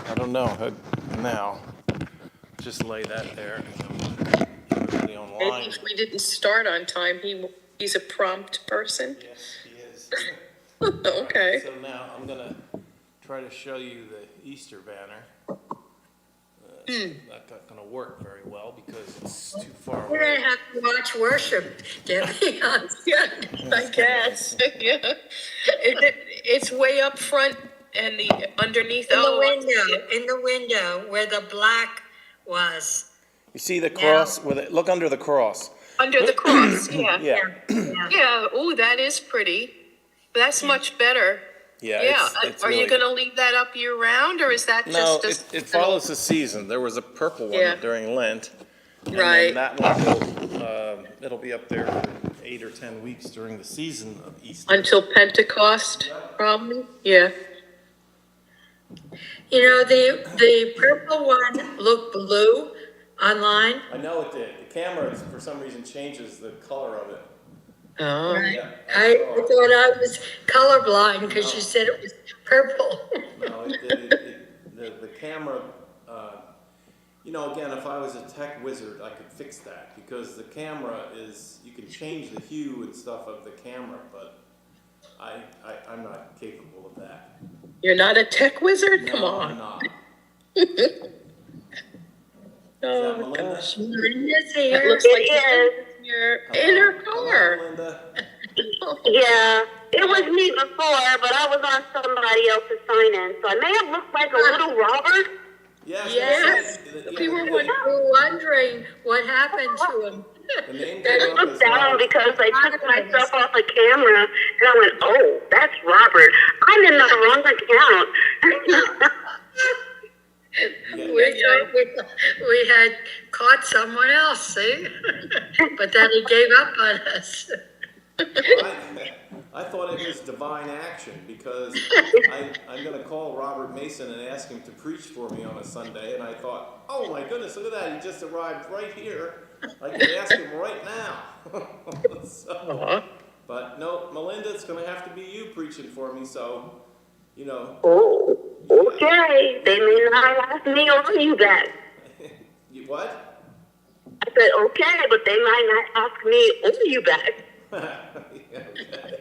I don't know. Now, just lay that there. Everybody online. Maybe if we didn't start on time, he's a prompt person. Yes, he is. Okay. Right, so now I'm gonna try to show you the Easter banner. Not gonna work very well because it's too far We're away. gonna have to watch worship, Debbie. Yeah, I guess. Yeah. It's way up front and underneath. In the window where the black was. You see the cross? Look under the cross. Under the cross, yeah. Yeah. Yeah, oh, that is pretty. That's much better. Yeah. It's Are really you gonna leave that up year round, or is that No, just it follows the season. There was a purple one Yeah. during Lent. And Right. then that one, it'll be up there for 8 or 10 weeks during the season of Easter. until Pentecost, probably? Yeah. You know, the purple one looked blue online. I know it did. The camera, for some reason, changes the color of it. Oh. Right. Yeah, I saw it. thought I was colorblind because you said it was purple. No, it did. The camera, again, if I was a tech wizard, I could fix that because the camera you can change the hue and stuff of the camera, but I'm not capable of that. You're not a tech wizard? Come No, on. I'm not. Oh, Melinda? gosh. Linda's It here. looks like It you're in her Hello, car. Melinda. Yeah, it was me before, but I was on somebody else's sign-in, so I may have looked like a little Robert. Yes. Yes. We were We were wondering what happened to him. The name I came up as looked down well. because I took myself off the camera, and I went, "Oh, that's Robert. I'm in the wrong account." We thought we had caught someone else, see? But then he gave up on us. I thought it was divine action because I'm going to call Robert Mason and ask him to preach for me on a Sunday. And I thought, oh my goodness, look at that. He just arrived right here. I can ask him right now. But no, Melinda, it's going to have to be you preaching for me. So, Oh, okay. They may not ask me or you back. You what? I said, okay, but they might not ask me or you back. Okay.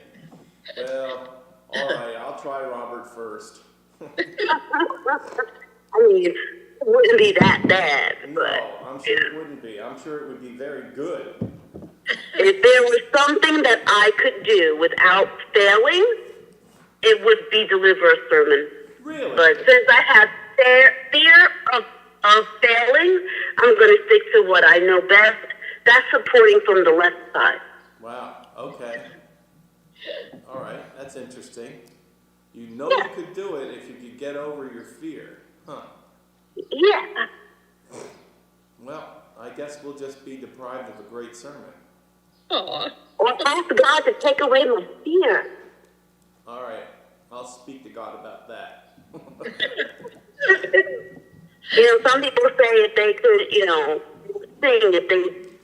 Well, all right. I'll try Robert first. I mean, it wouldn't be that bad, No, but I'm sure it wouldn't be. I'm sure it would be very good. if there was something that I could do without failing, it would be deliver a sermon. Really? But since I have fear of failing, I'm going to stick to what I know best. That's supporting from the left side. Wow, okay. All right, that's interesting. You know Yeah. you could do it if you could get over your fear. Huh. Yeah. Well, I guess we'll just be deprived of a great sermon. Aw. Or ask God to take away my fear. All right, I'll speak to God about that. Some people say if they could, sing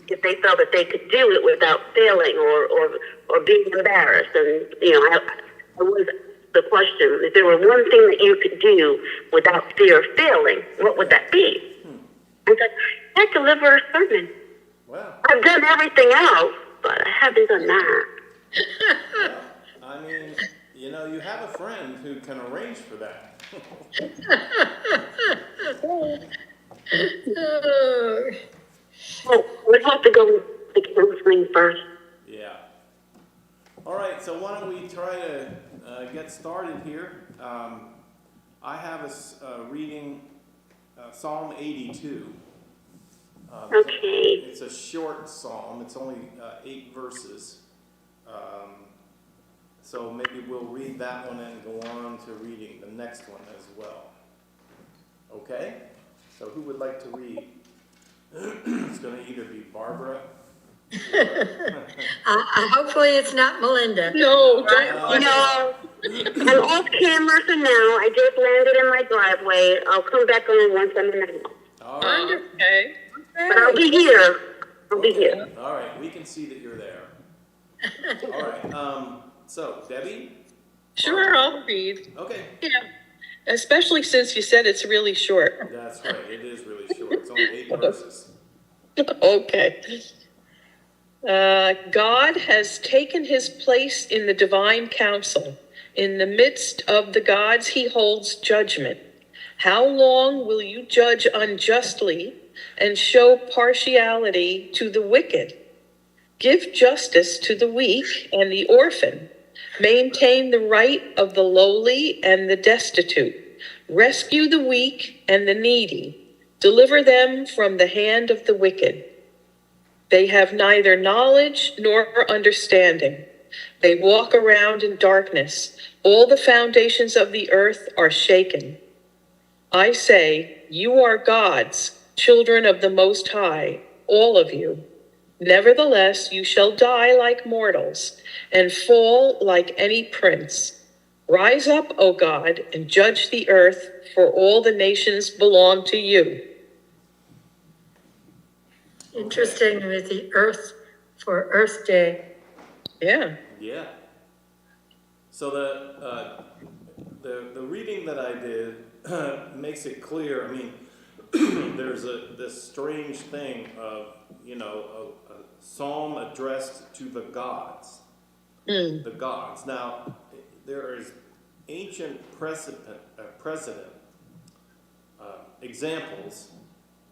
if they felt that they could do it without failing or being embarrassed. And, I was the question, if there were one thing that you could do without fear of failing, what would that be? I said, I deliver a sermon. Well, I've done everything else, but I haven't done that. I mean, you have a friend who can arrange for that. Well, we'd have to go with the counseling first. Yeah. All right, so why don't we try to get started here. I have us reading Psalm 82. Okay. It's a short psalm. It's only 8 verses. So maybe we'll read that one and go on to reading the next one as well. Okay? So who would like to read? It's going to either be Barbara. Hopefully it's not Melinda. No, don't. I'm off camera for now. I just landed in my driveway. I'll come back on once I'm in the house. All right. Okay. But I'll be here. I'll be here. All right. We can see that you're there. All right. So, Debbie? Sure, I'll read. Okay. Yeah. especially since you said it's really short. That's right, it is really short. It's only 8 verses. Okay. God has taken his place in the divine council. In the midst of the gods, he holds judgment. How long will you judge unjustly and show partiality to the wicked? Give justice to the weak and the orphan. Maintain the right of the lowly and the destitute. Rescue the weak and the needy. Deliver them from the hand of the wicked. They have neither knowledge nor understanding. They walk around in darkness. All the foundations of the earth are shaken. I say, you are gods, children of the Most High, all of you. Nevertheless, you shall die like mortals and fall like any prince. Rise up, O God, and judge the earth, for all the nations belong to you. Interesting with the Earth for Earth Day. Yeah. Yeah. So the reading that I did makes it clear. I mean, there's this strange thing of a psalm addressed to the gods. The gods. Now there is ancient precedent examples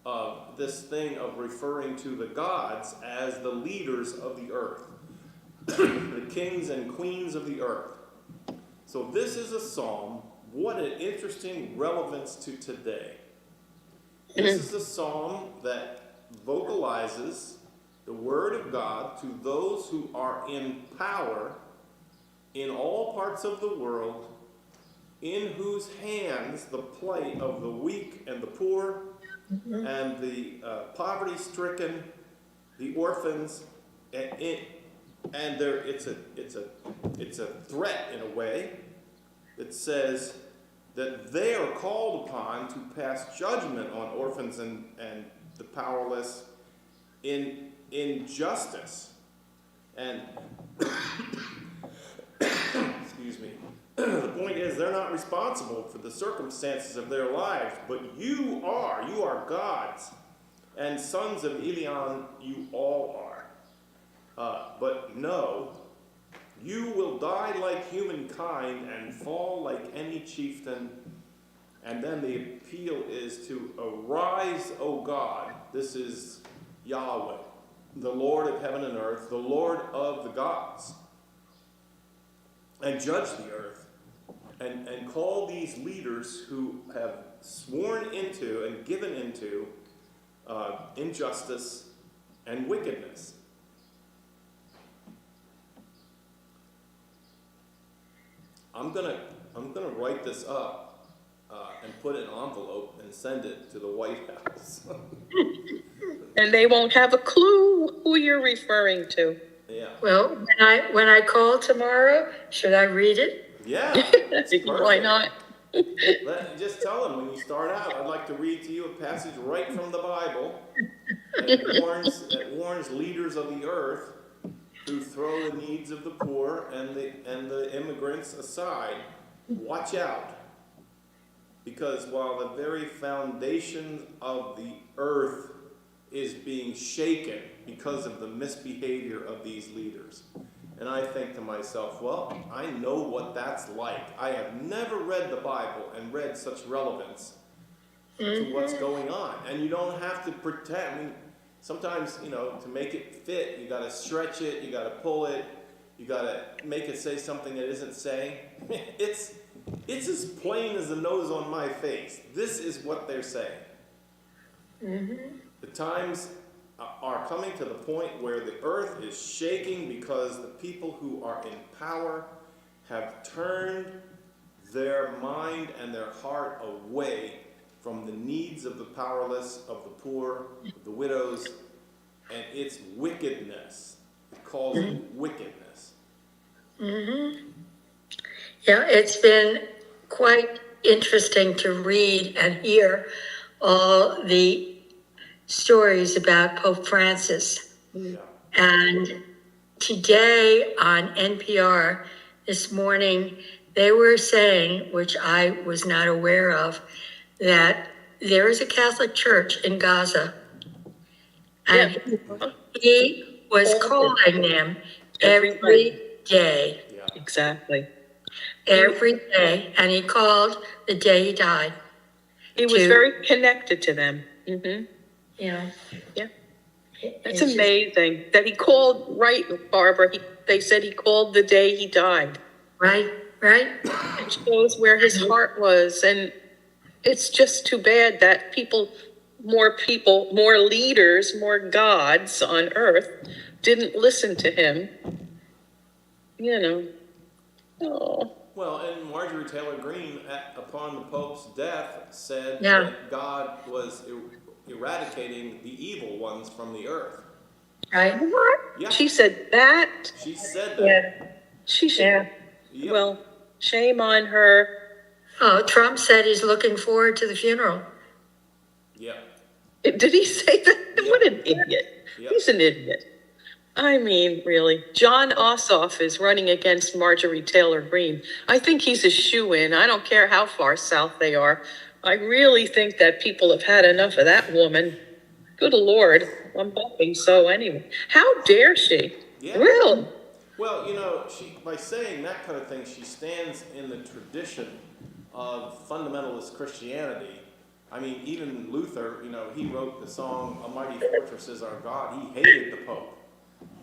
of this thing of referring to the gods as the leaders of the earth, the kings and queens of the earth. So this is a psalm. What an interesting relevance to today. This is a psalm that vocalizes the word of God to those who are in power in all parts of the world, in whose hands the plight of the weak and the poor and the poverty-stricken, the orphans, and there it's a threat in a way that says that they are called upon to pass judgment on orphans and the powerless in justice. And excuse me. The point is, they're not responsible for the circumstances of their lives, but you are gods, and sons of Elion you all are. But no, you will die like humankind and fall like any chieftain. And then the appeal is to arise, O God. This is Yahweh, the Lord of heaven and earth, the Lord of the gods, and judge the earth. And call these leaders who have sworn into and given into injustice and wickedness. I'm gonna write this up and put it in an envelope and send it to the White House. And they won't have a clue who you're referring to. Yeah. Well, when I call tomorrow, should I read it? Yeah. Why not? Just tell them when you start out, I'd like to read to you a passage right from the Bible that warns leaders of the earth who throw the needs of the poor and the immigrants aside. Watch out. Because while the very foundation of the earth is being shaken because of the misbehavior of these leaders. And I think to myself, well, I know what that's like. I have never read the Bible and read such relevance to what's going on. And you don't have to pretend. I mean, sometimes, to make it fit, you got to stretch it, you got to pull it, you got to make it say something it isn't saying. It's as plain as the nose on my face. This is what they're saying. The times are coming to the point where the earth is shaking because the people who are in power have turned their mind and their heart away from the needs of the powerless, of the poor, of the widows, and it's wickedness. It calls it wickedness. Yeah, it's been quite interesting to read and hear all the stories about Pope Francis. Yeah. And today on NPR this morning, they were saying, which I was not aware of, that there is a Catholic church in Gaza, and he was calling them every day. Yeah. Exactly. Every day, and he called the day he died. He was very connected to them. Mm-hmm. Yeah. Yeah. That's amazing that he called, right, Barbara? They said he called the day he died. Right. It shows where his heart was. And it's just too bad that more leaders, more gods on earth didn't listen to him. You know. Oh. Well, and Marjorie Taylor Greene, upon the Pope's death, said Yeah. that God was eradicating the evil ones from the earth. Right. What? Yeah. She said that? She said that. Yeah. She should. Yeah. Yep. Well, shame on her. Oh, Trump said he's looking forward to the funeral. Yeah. Did he say that? Yeah. What an idiot. Yeah. He's an idiot. I mean, really. John Ossoff is running against Marjorie Taylor Greene. I think he's a shoo-in. I don't care how far south they are. I really think that people have had enough of that woman. Good Lord. I'm hoping so anyway. How dare she? Yeah. Really? Well, you know, by saying that kind of thing, she stands in the tradition of fundamentalist Christianity. I mean, even Luther, you know, he wrote the song, "A Mighty Fortress Is Our God." He hated the Pope.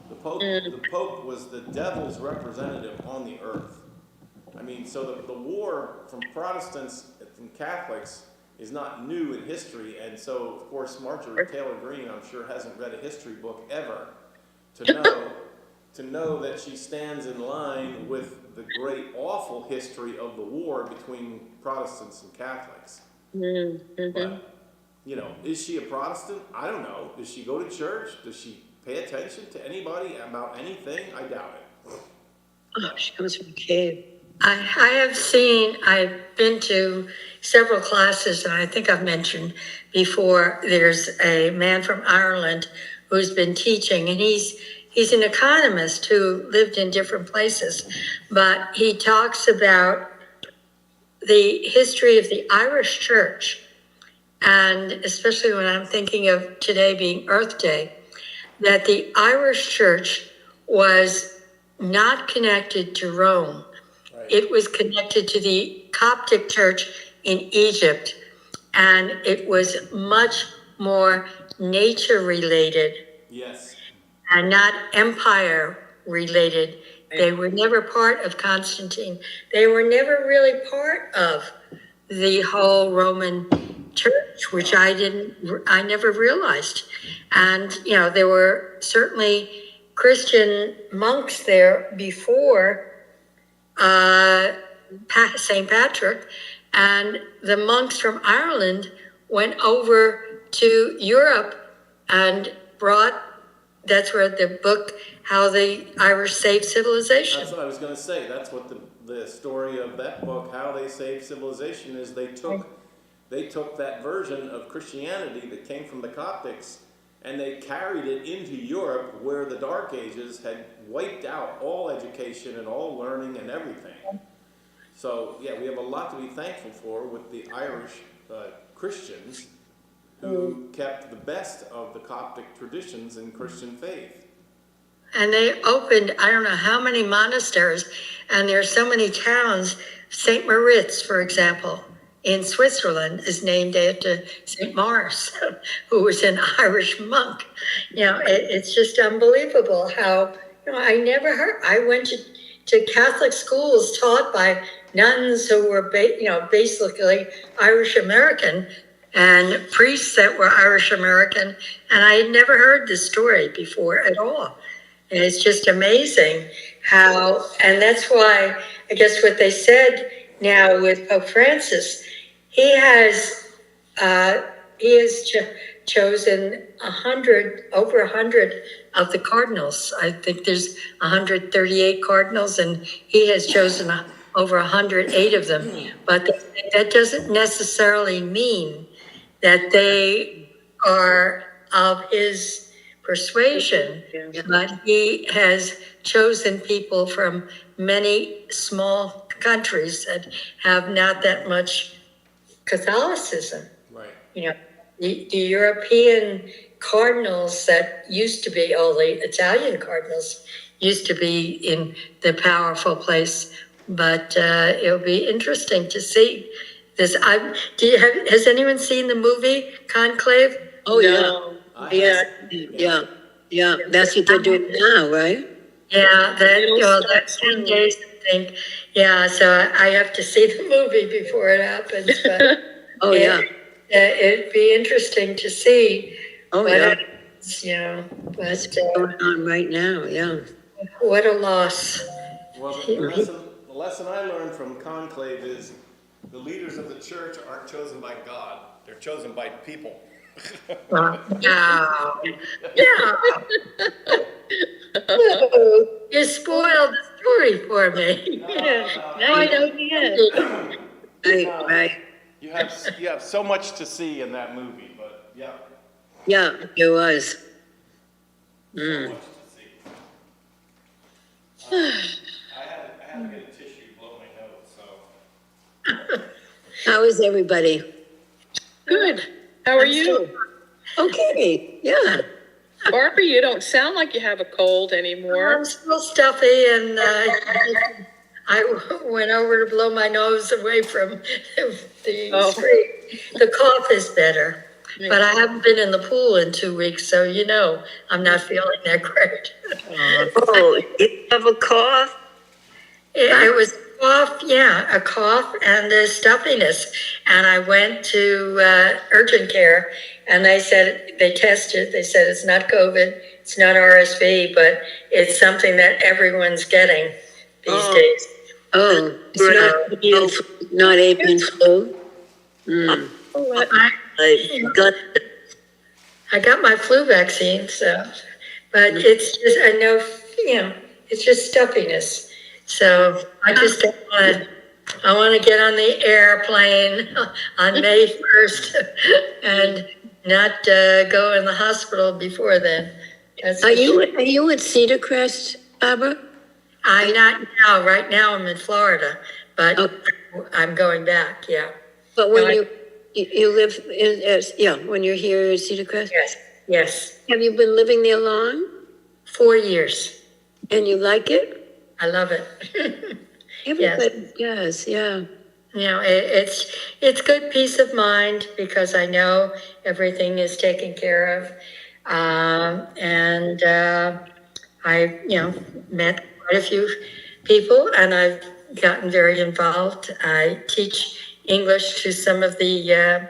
The Pope was the devil's representative on the earth. I mean, so the war from Protestants and Catholics is not new in history, and so, of course, Marjorie Taylor Greene, I'm sure, hasn't read a history book ever to know that she stands in line with the great, awful history of the war between Protestants and Catholics. Mm-hmm. But, you know, is she a Protestant? I don't know. Does she go to church? Does she pay attention to anybody about anything? I doubt it. Oh, she comes from a cave. I've been to several classes, and I think I've mentioned before, there's a man from Ireland who's been teaching, and he's an economist who lived in different places, but he talks about the history of the Irish church, and especially when I'm thinking of today being Earth Day, that the Irish church was not connected to Rome. Right. It was connected to the Coptic church in Egypt, and it was much more nature related. Yes. And not empire related. They were never part of Constantine. They were never really part of the whole Roman church, which I never realized. And, you know, there were certainly Christian monks there before St. Patrick, and the monks from Ireland went over to Europe and that's where the book, How the Irish Saved Civilization. That's what I was going to say. That's what the story of that book, How They Saved Civilization, is. They took that version of Christianity that came from the Coptics, and they carried it into Europe, where the Dark Ages had wiped out all education and all learning and everything. So, yeah, we have a lot to be thankful for with the Irish Christians who kept the best of the Coptic traditions in Christian faith. And they opened, I don't know how many monasteries, and there are so many towns. St. Moritz, for example, in Switzerland, is named after St. Maurice, who was an Irish monk. You know, it's just unbelievable how, you know, I never heard. I went to Catholic schools taught by nuns who were, basically Irish American, and priests that were Irish American, and I had never heard this story before at all. And it's just amazing how, and that's why I guess what they said now with Pope Francis, he has chosen over 100 of the cardinals. I think there's 138 cardinals, and he has chosen over 108 of them. But that doesn't necessarily mean that they are of his persuasion, but he has chosen people from many small countries that have not that much Catholicism. Right. You know, the European cardinals that used to be, all the Italian cardinals used to be in the powerful place, but it'll be interesting to see this. Has anyone seen the movie Conclave? Oh, No. yeah. That's what they're doing now, right? Yeah, that's 10 days, I think. Yeah, so I have to see the movie before it happens, but Oh, yeah. It'd be interesting to see. Oh, what yeah. happens, you know, That's but going on right now, yeah. what a loss. Well, the lesson I learned from Conclave is the leaders of the church aren't chosen by God. They're chosen by people. No. You spoiled the story for me. Now I know the end. Right. You have so much to see in that movie, but yeah, Yeah, it was. so much to see. I had to get a tissue, blow my nose, so. How is everybody? Good. How are you? Okay, yeah. Barbara, you don't sound like you have a cold anymore. I'm still stuffy, and I went over to blow my nose away from the street. The cough is better, but I haven't been in the pool in 2 weeks, so you know I'm not feeling that great. Oh, you have a cough? It was a cough and the stuffiness. And I went to urgent care, and they tested, they said it's not COVID, it's not RSV, but it's something that everyone's getting these days. Oh, it's not avian flu? I got my flu vaccine, so, but it's just, I know, it's just stuffiness. So I just don't want I want to get on the airplane on May 1st and not go in the hospital before then. Are you at Cedar Crest, Barbara? I'm not now. Right now I'm in Florida, but I'm going back, yeah. But when you live when you're here at Cedar Crest? Yes. Have you been living there long? 4 years. And you like it? I love it. Everybody does, yeah. You know, it's good peace of mind because I know everything is taken care of. And I, met quite a few people, and I've gotten very involved. I teach English to some of the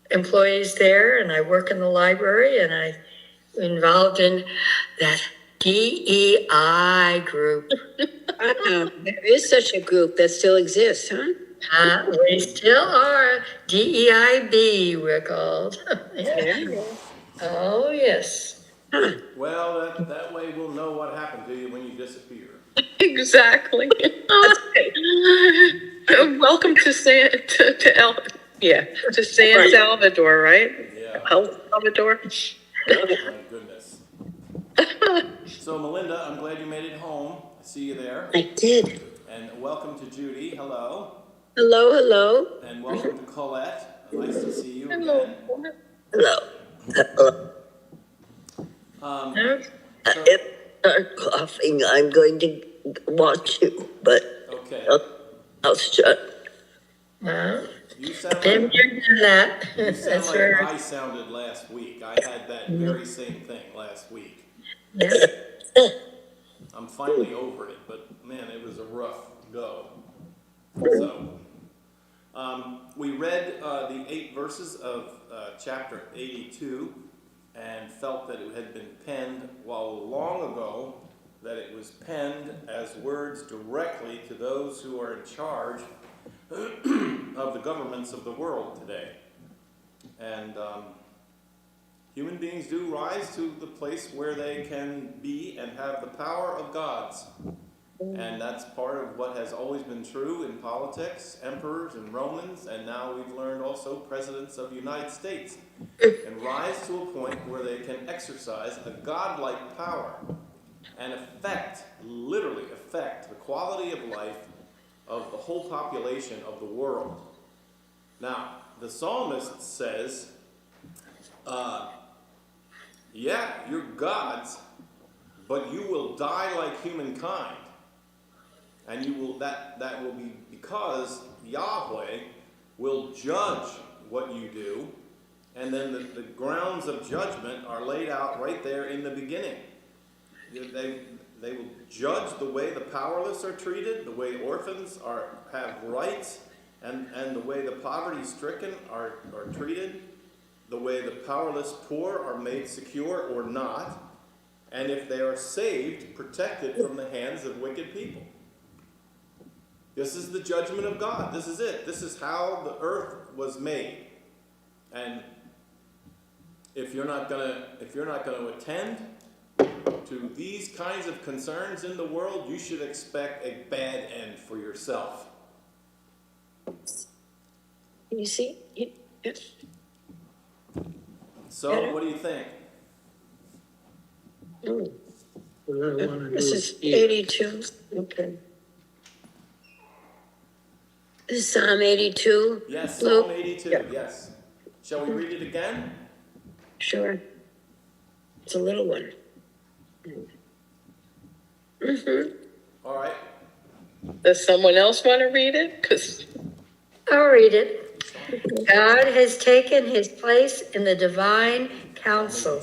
employees there, and I work in the library, and I'm involved in that DEI group. There is such a group that still exists, huh? We still are. DEIB, we're called. Oh, yes. Huh. Well, that way we'll know what happened to you when you disappear. Exactly. Welcome to San Salvador, right? Yeah. El Salvador. Oh, my goodness. So, Melinda, I'm glad you made it home. I see you there. I did. And welcome to Judy. Hello. Hello. And welcome to Colette. Nice to see you Hello. again. Hello. So, If I start coughing, I'm going to watch you, but okay. I'll shut. Well, You sound been like, here, done that. you sound That's like right. I sounded last week. I had that very same thing last week. Yeah. I'm finally over it, but man, it was a rough go. So, we read the 8 verses of chapter 82 and felt that it had been penned long ago, that it was penned as words directly to those who are in charge of the governments of the world today. And human beings do rise to the place where they can be and have the power of gods. And that's part of what has always been true in politics, emperors and Romans, and now we've learned also presidents of the United States, and rise to a point where they can exercise a godlike power and literally affect the quality of life of the whole population of the world. Now, the psalmist says, yeah, you're gods, but you will die like humankind. And you will that will be because Yahweh will judge what you do, and then the grounds of judgment are laid out right there in the beginning. They will judge the way the powerless are treated, the way orphans have rights, and the way the poverty-stricken are treated, the way the powerless poor are made secure or not, and if they are saved, protected from the hands of wicked people. This is the judgment of God. This is it. This is how the earth was made. And if you're not gonna attend to these kinds of concerns in the world, you should expect a bad end for yourself. You see? So, what do you think? This is 82. Okay. This is Psalm 82. Yes, Luke? Psalm 82, yes. Shall we read it again? Sure. It's a little one. All right. Does someone else want to read it? Because I'll read it. God has taken his place in the divine council.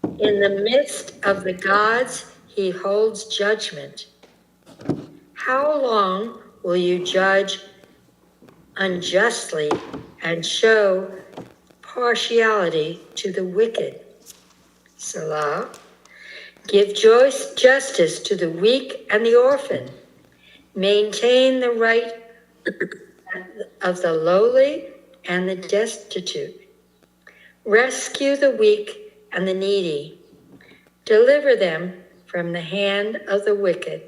82. In the midst of the gods, he holds judgment. How long will you judge unjustly and show partiality to the wicked? Salah. Give justice to the weak and the orphan. Maintain the right of the lowly and the destitute. Rescue the weak and the needy. Deliver them from the hand of the wicked.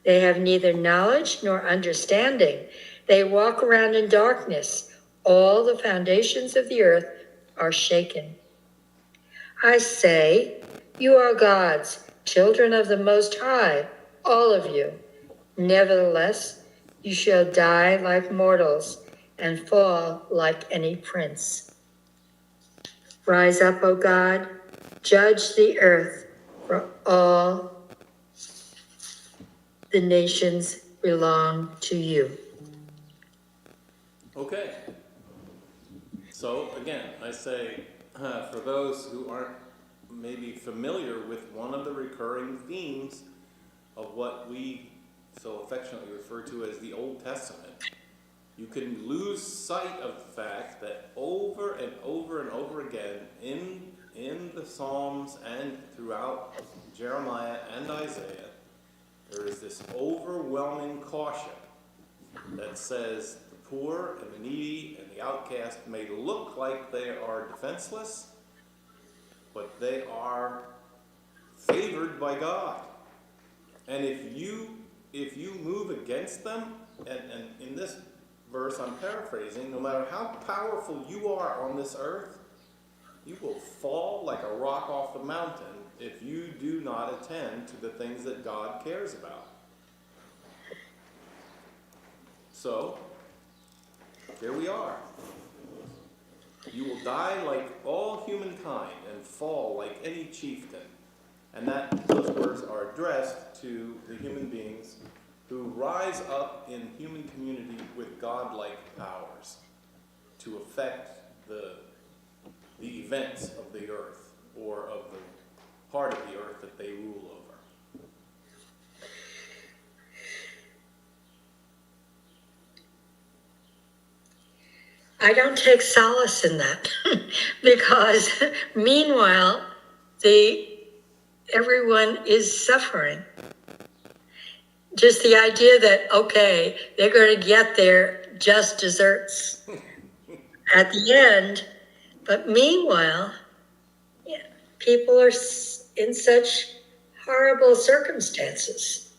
They have neither knowledge nor understanding. They walk around in darkness. All the foundations of the earth are shaken. I say, you are gods, children of the Most High, all of you. Nevertheless, you shall die like mortals and fall like any prince. Rise up, O God, judge the earth, for all the nations belong to you. Okay. So, again, I say, for those who aren't maybe familiar with one of the recurring themes of what we so affectionately refer to as the Old Testament, you can lose sight of the fact that over and over and over again in the Psalms and throughout Jeremiah and Isaiah, there is this overwhelming caution that says the poor and the needy and the outcast may look like they are defenseless, but they are favored by God. And if you move against them, and in this verse I'm paraphrasing, no matter how powerful you are on this earth, you will fall like a rock off the mountain if you do not attend to the things that God cares about. So, here we are. You will die like all humankind and fall like any chieftain. And those words are addressed to the human beings who rise up in human community with godlike powers to affect the events of the earth, or of the part of the earth that they rule over. I don't take solace in that because meanwhile, everyone is suffering. Just the idea that, okay, they're going to get their just desserts at the end, but meanwhile, people are in such horrible circumstances.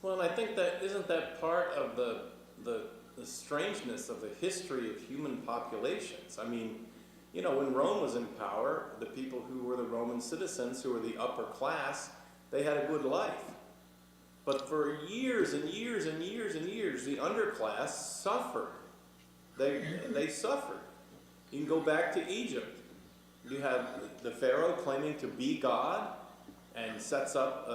Well, and I think that isn't that part of the strangeness of the history of human populations. I mean, you know, when Rome was in power, the people who were the Roman citizens, who were the upper class, they had a good life. But for years and years and years and years, the underclass suffered. They suffered. You can go back to Egypt. You have the Pharaoh claiming to be God and sets up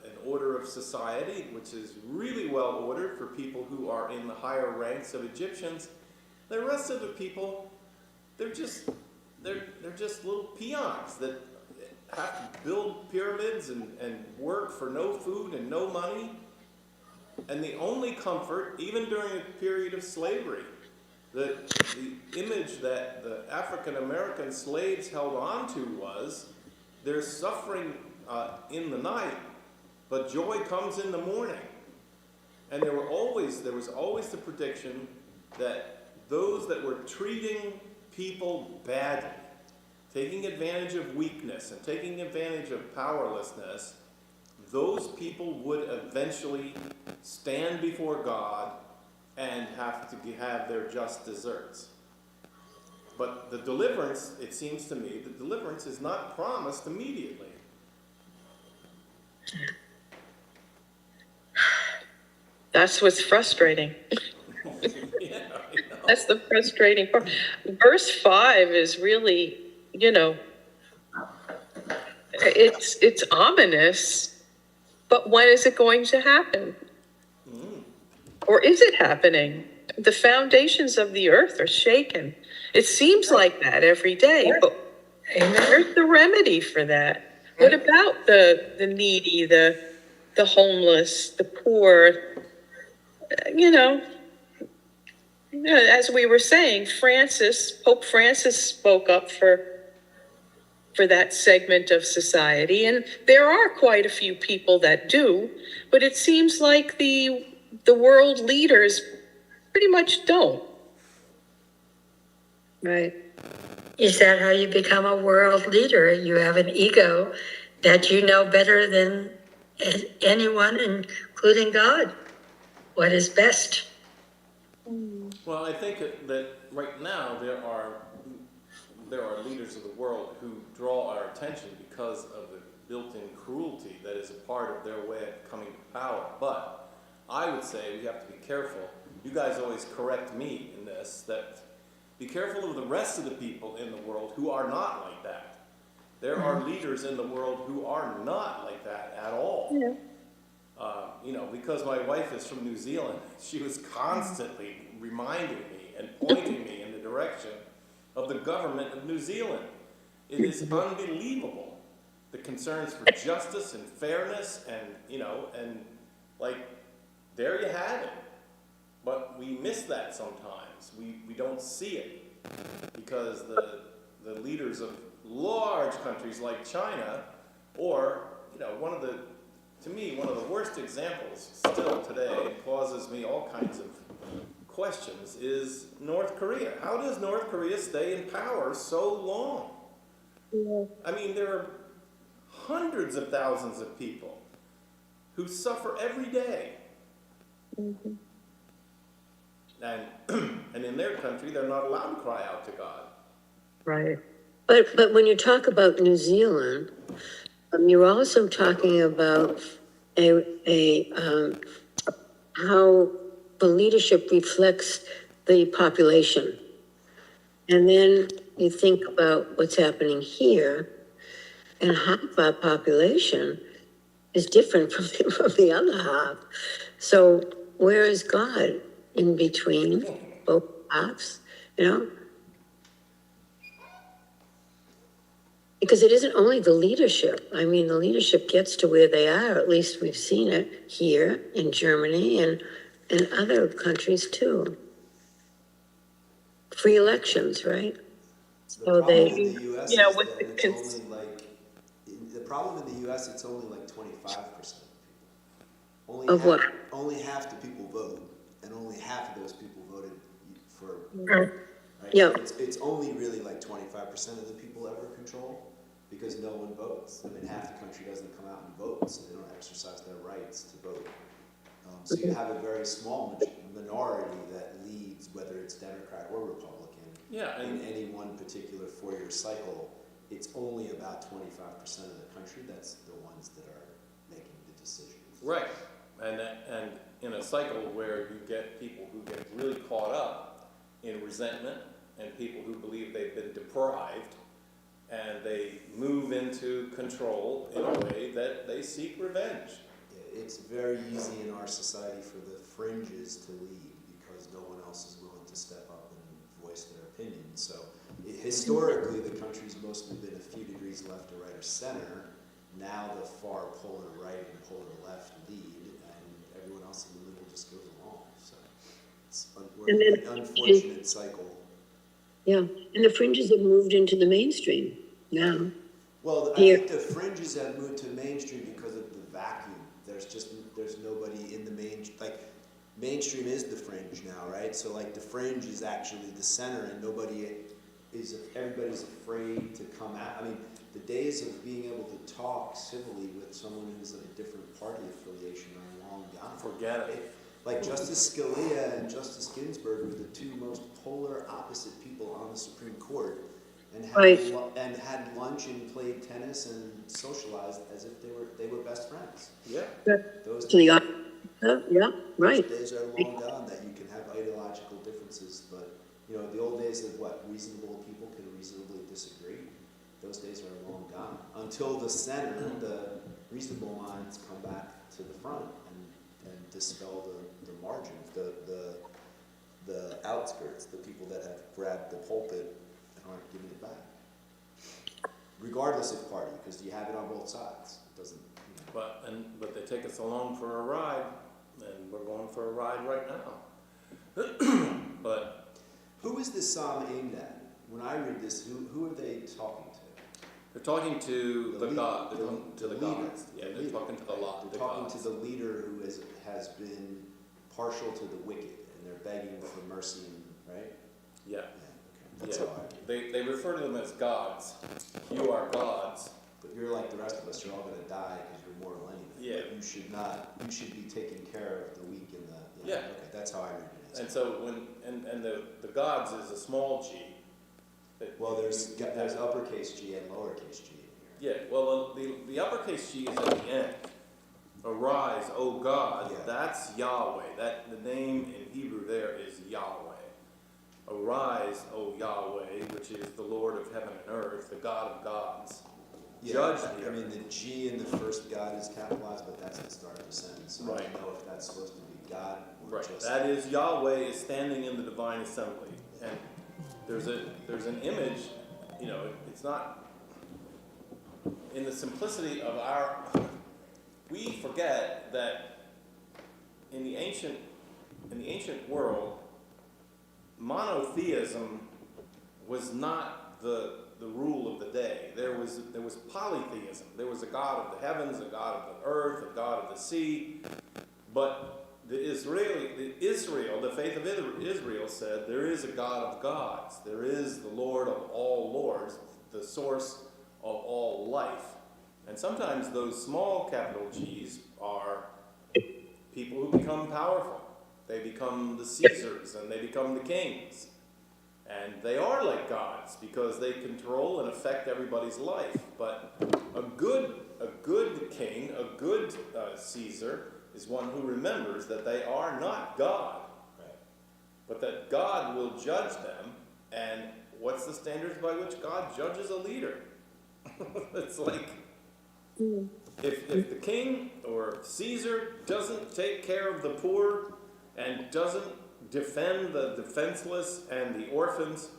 an order of society which is really well ordered for people who are in the higher ranks of Egyptians. The rest of the people, they're just little peons that have to build pyramids and work for no food and no money. And the only comfort, even during a period of slavery, the image that the African American slaves held on to was their suffering in the night, but joy comes in the morning. And there was always the prediction that those that were treating people badly, taking advantage of weakness and taking advantage of powerlessness, those people would eventually stand before God and have to have their just deserts. But the deliverance, it seems to me, the deliverance is not promised immediately. That's what's frustrating. Yeah, I know. That's the frustrating part. Verse 5 is really, it's ominous, but when is it going to happen? Or is it happening? The foundations of the earth are shaken. It seems like that every day, but where's the remedy for that? What about the needy, the homeless, the poor? As we were saying, Pope Francis spoke up for that segment of society, and there are quite a few people that do, but it seems like the world leaders pretty much don't. Right. Is that how you become a world leader? You have an ego that you know better than anyone, including God, what is best. Well, I think that right now there are leaders of the world who draw our attention because of the built-in cruelty that is a part of their way of coming to power. But I would say we have to be careful. You guys always correct me in this, that be careful of the rest of the people in the world who are not like that. There are leaders in the world who are not like that at all. Yeah. Because my wife is from New Zealand, she was constantly reminding me and pointing me in the direction of the government of New Zealand. It is unbelievable, the concerns for justice and fairness and there you have it. But we miss that sometimes. We don't see it because the leaders of large countries like China, or one of the worst examples still today, causes me all kinds of questions, is North Korea. How does North Korea stay in power so long? Yeah. I mean, there are hundreds of thousands of people who suffer every day. Mm-hmm. And in their country, they're not allowed to cry out to God. Right. But when you talk about New Zealand, you're also talking about how the leadership reflects the population. And then you think about what's happening here, and half our population is different from the other half. So where is God in between both halves, Because it isn't only the leadership. I mean, the leadership gets to where they are. At least we've seen it here in Germany and in other countries too. Free elections, right? The problem in the U.S. is with that the it's only the problem in the U.S. it's only 25% of people. Of what? Only half the people vote, and only half of those people voted for. Right. Right? Yeah. So it's only really 25% of the people ever control, because no one votes. I mean, half the country doesn't come out and vote, so they don't exercise their rights to vote. So you have a very small minority that leads, whether it's Democrat or Republican. Yeah, and in any one particular four-year cycle, it's only about 25% of the country that's the ones that are making the decisions. right. and in a cycle where you get people who get really caught up in resentment and people who believe they've been deprived, and they move into control in a way that they seek revenge. It's very easy in our society for the fringes to lead because no one else is willing to step up and voice their opinion. So historically, the country's mostly been a few degrees left or right or center. Now the far polar right and polar left lead, and everyone else in the middle just goes along. So it's And we're in then- an unfortunate cycle. Yeah, and the fringes have moved into the mainstream now. Well, I Here. think the fringes have moved to mainstream because of the vacuum. There's nobody in the mainstream is the fringe now, right? So like the fringe is actually the center, and everybody's afraid to come out. I mean, the days of being able to talk civilly with someone who's of a different party affiliation are long gone. Forget it. Like Justice Scalia and Justice Ginsburg were the two most polar opposite people on the Supreme Court, and had Right. and had lunch and played tennis and socialized as if they were best friends. Yeah. Those To the, yeah, right. days are long gone that you can have ideological differences, but you know the old days of what reasonable people can reasonably disagree. Those days are long gone. Until the center, the reasonable minds come back to the front and dispel the margins, the outskirts, the people that have grabbed the pulpit and aren't giving it back. Regardless of party, because you have it on both sides. It doesn't, you know. But they take us along for a ride, and we're going for a ride right now. But Who is this psalm aimed at? When I read this, who are they talking to? they're talking to the lead- God, they're talking to the leader. gods. Yeah, they're leader. talking to the lot, the They're talking gods. to the leader who has been partial to the wicked, and they're begging for mercy, right? Yeah. Yeah, okay. That's Yeah. how I read it. They refer to them as gods. You are gods. But you're like the rest of us, you're all gonna die because you're mortal anyway. Yeah. But you should not, you should be taking care of the weak and the, Yeah. Okay, that's how I read it. And so and the gods is a small g. that- Well, there's uppercase G and lowercase G in here. Yeah, well, the uppercase G is at the end. Arise, O God, Yeah. that's Yahweh. The name in Hebrew there is Yahweh. Arise, O Yahweh, which is the Lord of heaven and earth, the God of gods. Judge the I mean, earth. the G in the first God is capitalized, but that's the start of the sentence. So I Right. don't know if that's supposed to be God or Right, just. that is Yahweh is standing in the divine assembly. And there's an image, you know, it's not, in the simplicity of we forget that in the ancient world, monotheism was not the rule of the day. There was polytheism. There was a God of the heavens, a God of the earth, a God of the sea. But Israel, the faith of Israel said, there is a God of gods. There is the Lord of all lords, the source of all life. And sometimes those small capital G's are people who become powerful. They become the Caesars and they become the kings. And they are like gods because they control and affect everybody's life. But a good king, a good Caesar, is one who remembers that they are not God, Right. but that God will judge them. And what's the standards by which God judges a leader? It's like, if the king or Caesar doesn't take care of the poor and doesn't defend the defenseless and the orphans,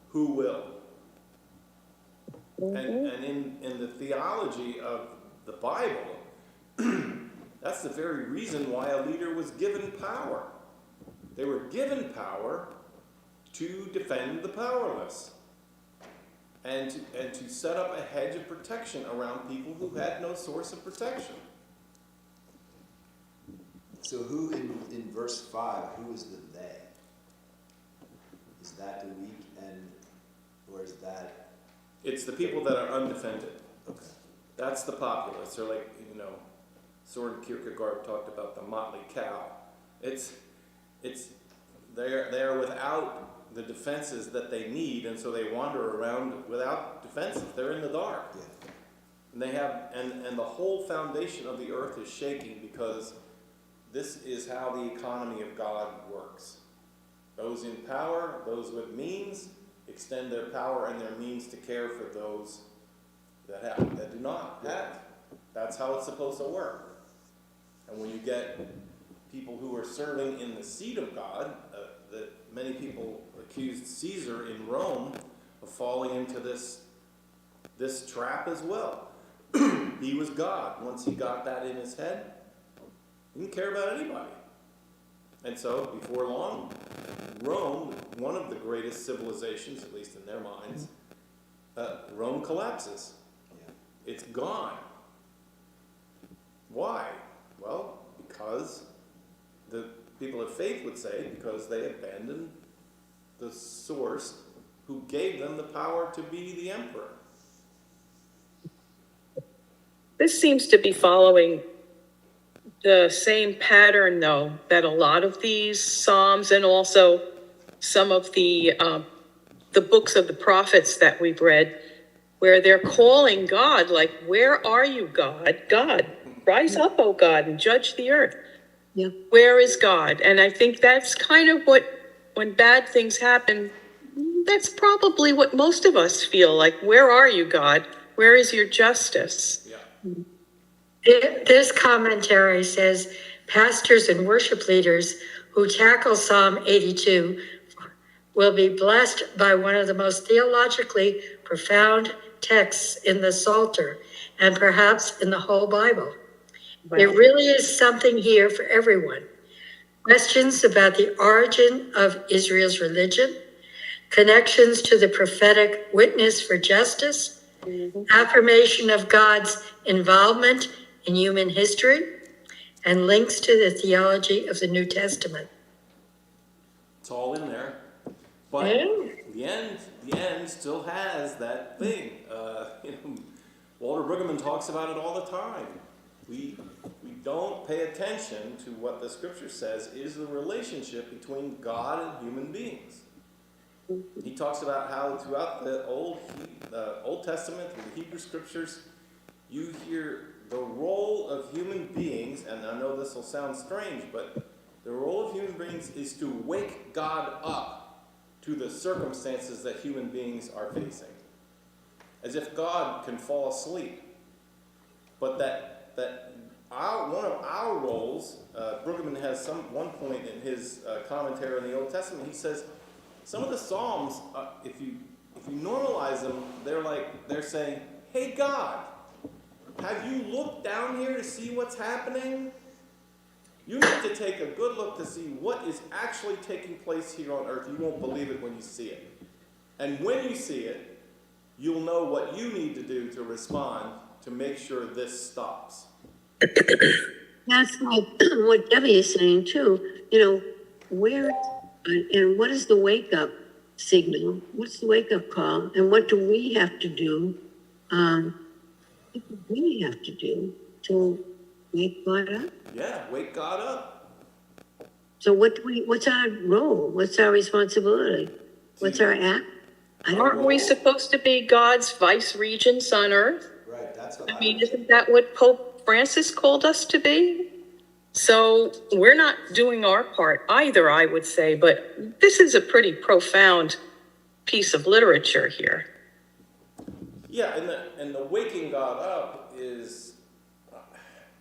who will? And in the theology of the Bible, that's the very reason why a leader was given power. They were given power to defend the powerless and to set up a hedge of protection around people who had no source of protection. So who in verse 5, who is the they? Is that the weak or is that? It's the people that are undefended. Okay. That's the populace. They're like, Soren Kierkegaard talked about the motley cow. They're without the defenses that they need, and so they wander around without defenses. They're in the dark. Yeah. And they have, and the whole foundation of the earth is shaking because this is how the economy of God works. Those in power, those with means, extend their power and their means to care for those that do not have. That's how it's supposed to work. And when you get people who are serving in the seat of God, that many people accused Caesar in Rome of falling into this trap as well. He was God. Once he got that in his head, he didn't care about anybody. And so, before long, Rome, one of the greatest civilizations, at least in their minds, Rome collapses. It's gone. Why? Well, because the people of faith would say, because they abandoned the source who gave them the power to be the emperor. This seems to be following the same pattern, though, that a lot of these Psalms and also some of the books of the prophets that we've read, where they're calling God, like, where are you, God? God, rise up, O God, and judge the earth. Yeah. Where is God? And I think that's kind of what, when bad things happen, that's probably what most of us feel like. Where are you, God? Where is your justice? Yeah. This commentary says pastors and worship leaders who tackle Psalm 82 will be blessed by one of the most theologically profound texts in the Psalter and perhaps in the whole Bible. Wow. There really is something here for everyone. Questions about the origin of Israel's religion, connections to the prophetic witness for justice, affirmation of God's involvement in human history, and links to the theology of the New Testament. It's all in there. But the end still has that thing. Walter Brueggemann talks about it all the time. We don't pay attention to what the scripture says is the relationship between God and human beings. He talks about how throughout the Old Testament and the Hebrew scriptures, you hear the role of human beings, and I know this will sound strange, but the role of human beings is to wake God up to the circumstances that human beings are facing. As if God can fall asleep. But one of our roles, Brueggemann has one point in his commentary on the Old Testament, he says, some of the Psalms, if you normalize them, they're saying, hey God, have you looked down here to see what's happening? You need to take a good look to see what is actually taking place here on earth. You won't believe it when you see it. And when you see it, you'll know what you need to do to respond to make sure this stops. That's like what Debbie is saying too. Where and what is the wake up signal? What's the wake up call? And what do we have to do? What do we have to do to wake God up? Yeah, wake God up. So what's our role? What's our responsibility? What's our act? Aren't we supposed to be God's vice regents on earth? Right, that's what I mean, isn't that what Pope Francis called us to be? So we're not doing our part either, I would say, but this is a pretty profound piece of literature here. Yeah, and the waking God up is,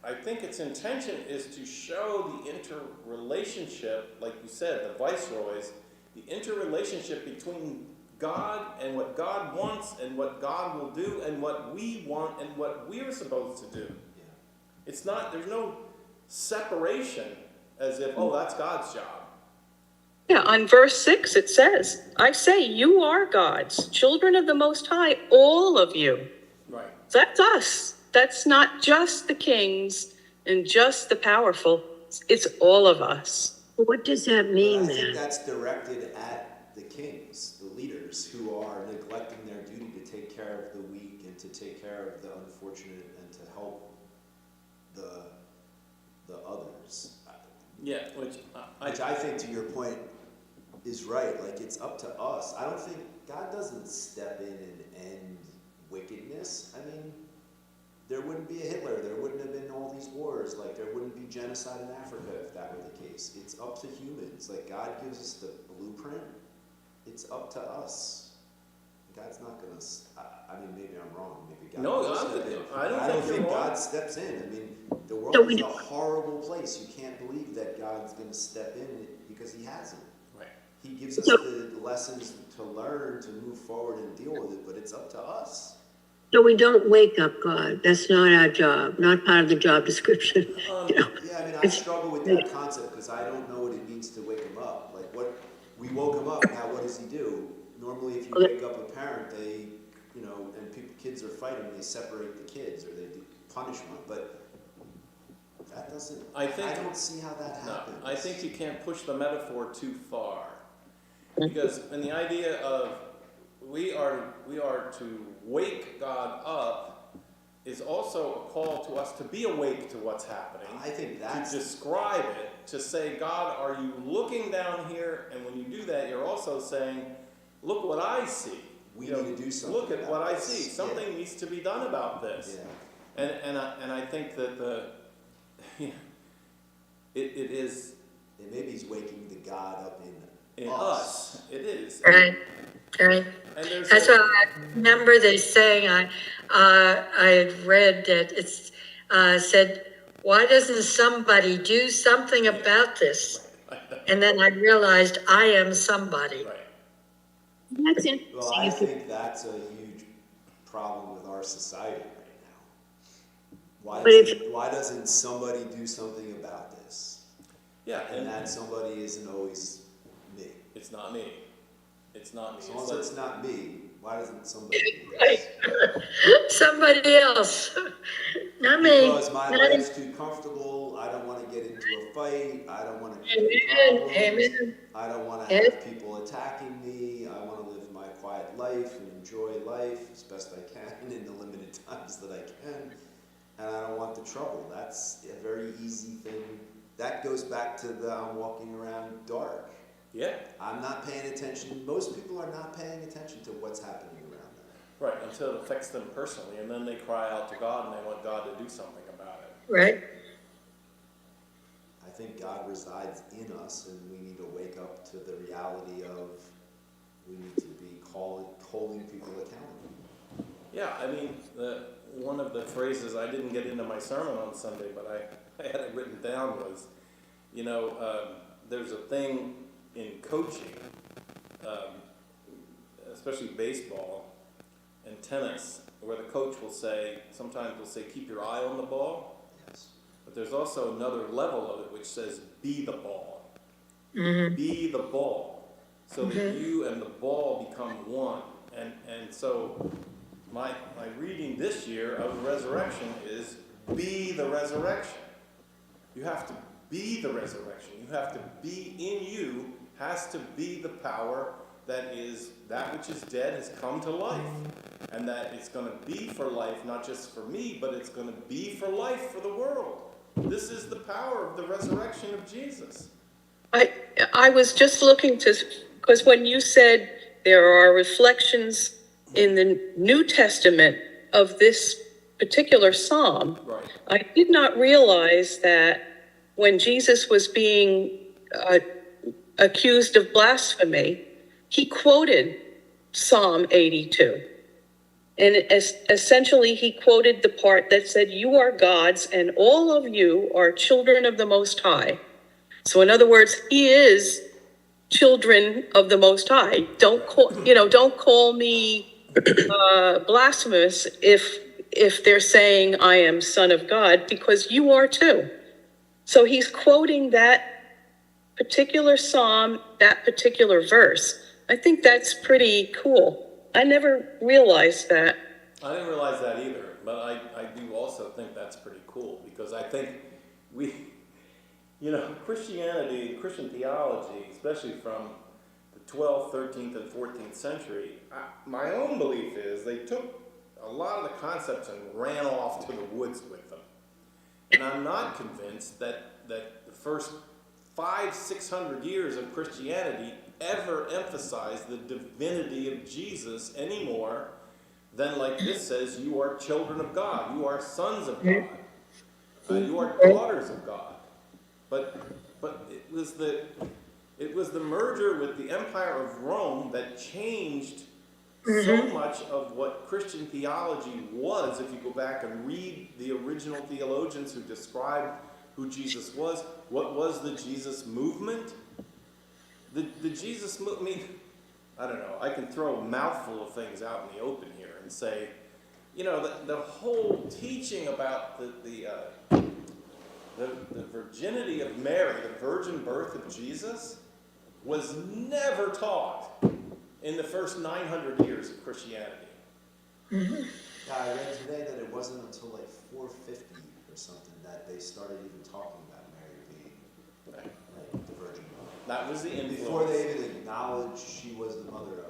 I think its intention is to show the interrelationship, like you said, the viceroys, the interrelationship between God and what God wants and what God will do and what we want and what we're supposed to do. It's not, there's no separation as if, oh, that's God's job. Yeah, on verse 6 it says, I say you are God's, children of the Most High, all of you. Right. That's us. That's not just the kings and just the powerful. It's all of us. What does that mean I then? think that's directed at the kings, the leaders, who are neglecting their duty to take care of the weak and to take care of the unfortunate and to help the others. Yeah, which I think, to your point, is right. Like, it's up to us. I don't think God doesn't step in and end wickedness. I mean, there wouldn't be a Hitler. There wouldn't have been all these wars. Like, there wouldn't be genocide. genocide in Africa if that were the case. It's up to humans. Like, God gives us the blueprint. It's up to us. God's not gonna, I mean, maybe I'm wrong, maybe God No, will I step don't in. think- I I don't don't think think you're wrong. God steps in. I mean, the world So is we- a horrible place. You can't believe that God's gonna step in because he hasn't. Right. He gives us the lessons to learn, to move forward and deal with it, but it's up to us. So we don't wake up God. That's not our job, not part of the job description. You know, Yeah, I mean, I It's- struggle with that concept because I don't know what it means to wake him up. Like, we woke him up, now what does he do? Normally, if you wake up a parent, they, you know, and kids are fighting, they separate the kids or they do punishment, but that doesn't, I I don't see how that No, happens. I think you can't push the metaphor too far. Because in the idea of we are to wake God up is also a call to us to be awake to what's happening. I think To that's, describe it, to say, God, are you looking down here? And when you do that, you're also saying, look what I see. we You know, need to do something. Look at about what I this. see. Yeah. Something needs to be done about this. Yeah. And I think that it is And maybe he's waking the God up in in us. It is. Right, right. And there's That's a- what I remember they saying, I had read that it's, said, why doesn't somebody do something about this? And then I realized I am somebody. Right. That's Well, I interesting. think that's a huge problem with our society right now. But Why doesn't somebody do something about this? Yeah, And that somebody isn't always me. it's not me. It's not me. As It's long as like- it's not me, why doesn't somebody do this? Somebody else, not me. Because my Not life's too comfortable, I don't wanna get into a fight, I don't wanna create Amen, problems. amen. I don't wanna Yes. have people attacking me, I wanna live my quiet life and enjoy life as best I can in the limited times that I can. And I don't want the trouble, that's a very easy thing. That goes back to the I'm walking around dark. Yeah, I'm not paying attention, most people are not paying attention to what's happening around them. right, until it affects them personally, and then they cry out to God and they want God to do something about it. Right, I think God resides in us, and we need to wake up to the reality of we need to be holding people accountable. Yeah, I mean, one of the phrases, I didn't get into my sermon on Sunday, but I had it written down was, you know, there's a thing in coaching, especially baseball and tennis, where the coach will say, sometimes will say, keep your eye on the ball, Yes. but there's also another level of it which says, be the ball. Be the ball, so that you and the ball become one. And so my reading this year of the resurrection is, be the resurrection. You have to be the resurrection. You have to be in you, has to be the power that is, that which is dead has come to life. And that it's going to be for life, not just for me, but it's going to be for life for the world. This is the power of the resurrection of Jesus. I was just looking to, because when you said there are reflections in the New Testament of this particular psalm, Right. I did not realize that when Jesus was being accused of blasphemy, he quoted Psalm 82. And essentially, he quoted the part that said, you are God's and all of you are children of the Most High. So in other words, he is children of the Most High. Don't call me blasphemous if they're saying I am son of God, because you are too. So he's quoting that particular psalm, that particular verse. I think that's pretty cool. I never realized that. I didn't realize that either, but I do also think that's pretty cool, because I think Christianity, Christian theology, especially from the 12th, 13th, and 14th century, my own belief is they took a lot of the concepts and ran off to the woods with them. And I'm not convinced that the first 500-600 years of Christianity ever emphasized the divinity of Jesus any more than, like this says, you are children of God, you are sons of God, you are daughters of God. but it was the merger with the Empire of Rome that changed so much of what Christian theology was. If you go back and read the original theologians who described who Jesus was, what was the Jesus movement? The Jesus movement, I mean, I don't know, I can throw a mouthful of things out in the open here and say, you know, the whole teaching about the virginity of Mary, the virgin birth of Jesus, was never taught in the first 900 years of Christianity. Yeah, I read today that it wasn't until like 450 or something that they started even talking about Mary being like the Virgin Mother. That was the influence. Before they even acknowledged she was the mother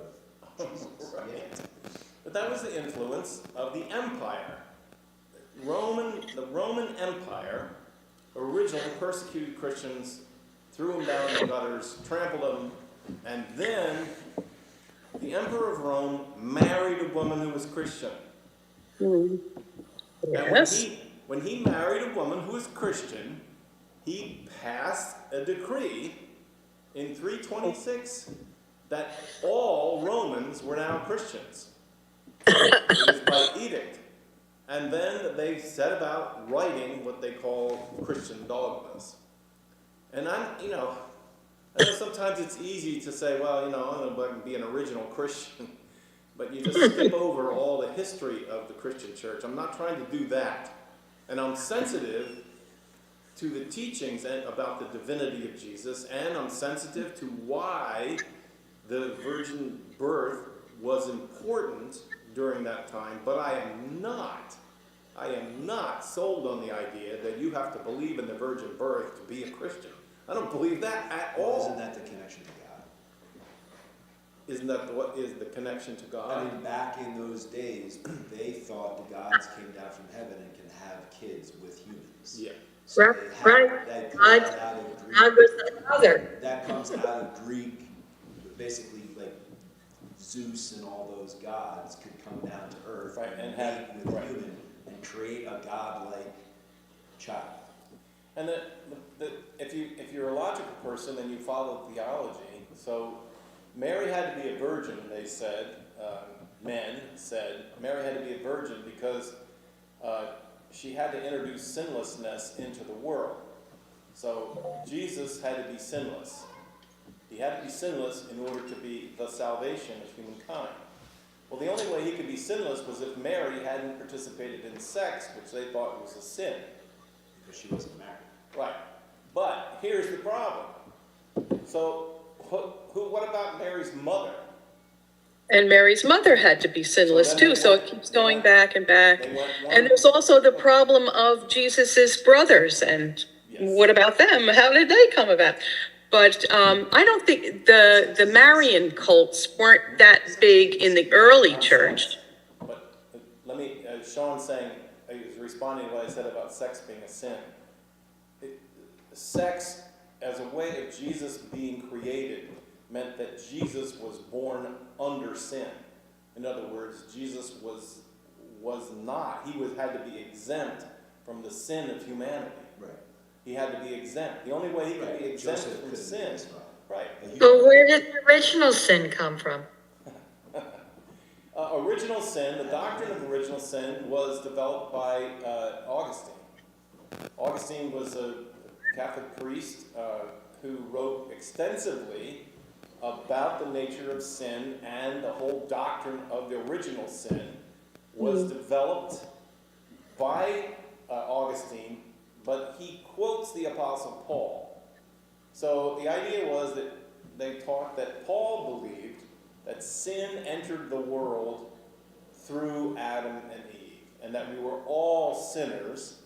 of Jesus. Right. Yeah. But that was the influence of the empire. The Roman Empire originally persecuted Christians, threw them down the gutters, trampled them, and then the Emperor of Rome married a woman who was Christian. Yes. And when he married a woman who was Christian, he passed a decree in 326 that all Romans were now Christians. It was by edict. And then they set about writing what they call Christian dogmas. And I know sometimes it's easy to say, well, I'm going to be an original Christian, but you just skip over all the history of the Christian church. I'm not trying to do that. And I'm sensitive to the teachings about the divinity of Jesus, and I'm sensitive to why the virgin birth was important during that time, but I am not sold on the idea that you have to believe in the virgin birth to be a Christian. I don't believe that at all. Isn't that the connection to God? Isn't that what is the connection to God? I mean, back in those days, they thought the gods came down from heaven and can have kids with humans. Yeah. So Right. that God, comes out of Greek. God was the father. That comes out of Greek, basically like Zeus and all those gods could come down to earth Right, and and have- mate with right. human and create a godlike child. And if you're a logical person and you follow theology, so Mary had to be a virgin, they said, men said, Mary had to be a virgin because she had to introduce sinlessness into the world. So Jesus had to be sinless. He had to be sinless in order to be the salvation of humankind. Well, the only way he could be sinless was if Mary hadn't participated in sex, which they thought was a sin. Because she wasn't married. Right. But here's the problem. So, what about Mary's mother? And Mary's mother had to be sinless So then too, they so went- it keeps going back and back. They went one- And there's also the problem of Jesus's brothers, and Yes. what about them? How did they come about? But I don't think the Marian cults weren't that big in the early church. But let me, Sean's saying, he was responding to what I said about sex being a sin. Sex, as a way of Jesus being created, meant that Jesus was born under sin. In other words, Jesus was not, had to be exempt from the sin of humanity. Right. He had to be exempt. The only way he could be exempt Joseph from couldn't sin. be Israel. Right. But where did the original sin come from? Original sin, the doctrine of original sin was developed by Augustine. Augustine was a Catholic priest who wrote extensively about the nature of sin, and the whole doctrine of the original sin was developed by Augustine, but he quotes the Apostle Paul. So the idea was that they taught that Paul believed that sin entered the world through Adam and Eve, and that we were all sinners.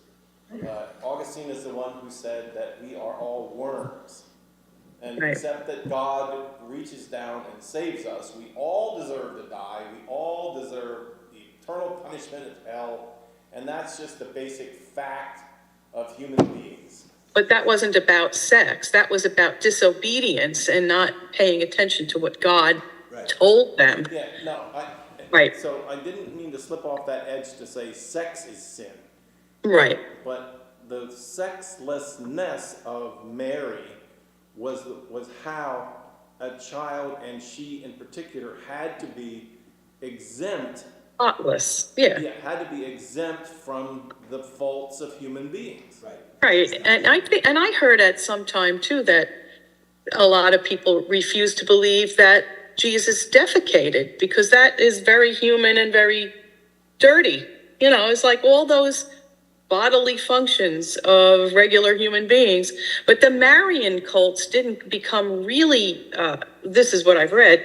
Augustine is the one who said that we are all worms. And Right. except that God reaches down and saves us, we all deserve to die. We all deserve the eternal punishment of hell. And that's just the basic fact of human beings. But that wasn't about sex. That was about disobedience and not paying attention to what God Right. told them. Yeah, no, Right. So I didn't mean to slip off that edge to say sex is sin. Right. But the sexlessness of Mary was how a child, and she in particular, had to be exempt. Spotless, yeah. Yeah, had to be exempt from the faults of human beings. Right. Right, and I heard at some time too that a lot of people refuse to believe that Jesus defecated, because that is very human and very dirty. You know, it's like all those bodily functions of regular human beings. But the Marian cults didn't become really, this is what I've read,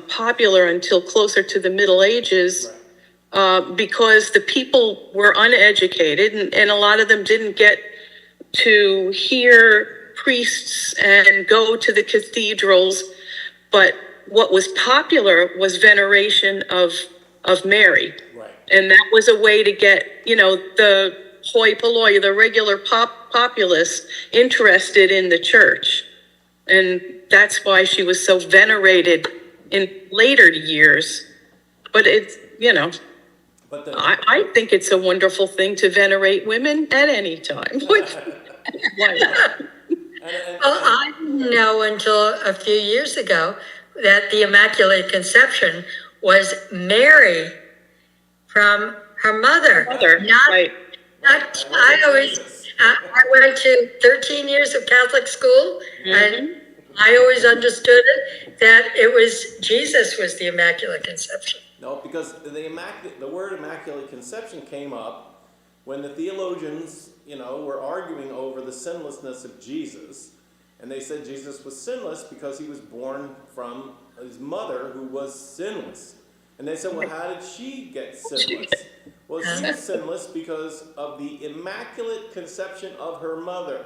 popular until closer to the Middle Ages. Because the people were uneducated, and a lot of them didn't get to hear priests and go to the cathedrals. But what was popular was veneration of Mary. Right. And that was a way to get, the hoi polloi, the regular populace, interested in the church. And that's why she was so venerated in later years. But it's, But the, I think it's a wonderful thing to venerate women at any time. Why not? Well, I didn't know until a few years ago that the Immaculate Conception was Mary from her mother. Not, Right. I went to 13 years of Catholic school, and I always understood it, that it was Jesus was the Immaculate Conception. no, because the word immaculate conception came up when the theologians, were arguing over the sinlessness of Jesus, and they said Jesus was sinless because he was born from his mother who was sinless. And they said, well, how did she get sinless? Well, she was sinless because of the immaculate conception of her mother.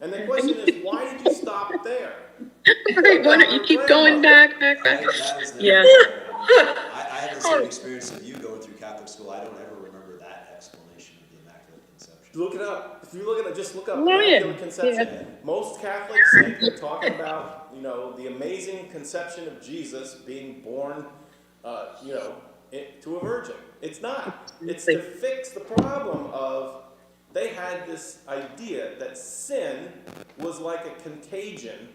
And the question is, why did you stop there? Right, why don't you keep going back? That was the Yeah. I had the same experience of you going through Catholic school. I don't ever remember that explanation of the Immaculate Conception. Look it up. If you look at it, just look up Oh, yeah. immaculate conception. Yeah. Most Catholics think they're talking about, the amazing conception of Jesus being born, to a virgin. It's not. It's to fix the problem of, they had this idea that sin was like a contagion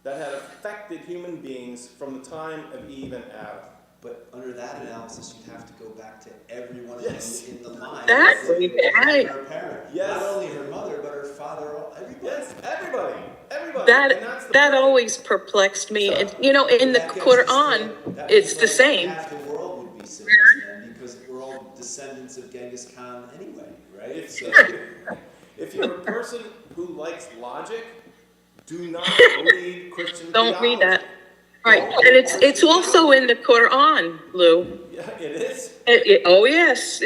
that had affected human beings from the time of Eve and Adam. But under that analysis, you'd have to go back to everyone Yes. in the line. Exactly, right. Her parent. Yes. Not only her mother, but her father, everybody. Yes, everybody. And that's the That point. always perplexed me. So, And, in the That gets us Quran, that it's means the like same. Half the world would be sinless then, because we're all descendants of Genghis Khan anyway, right? If you're a person who likes logic, do not read Christian Don't read that. theology. Right, and it's also in the Quran, Lou. Yeah, it is. Oh yes,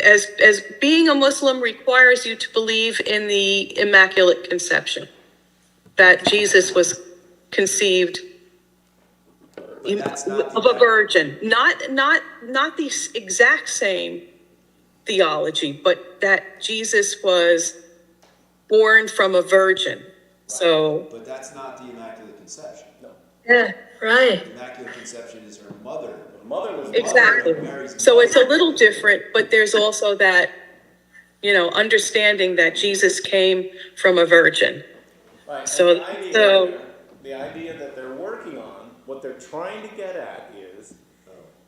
as being a Muslim requires you to believe in the Immaculate Conception, that Jesus was conceived But that's not of a virgin, not the exact same theology, but that Jesus was born from a virgin. So But that's not the Immaculate Conception. No. Yeah, right. The Immaculate Conception is her mother. The mother was exactly. Mary's So it's a mother. little different, but there's also that, understanding that Jesus came from a virgin. Right. So- And the idea that they're working on, what they're trying to get at is,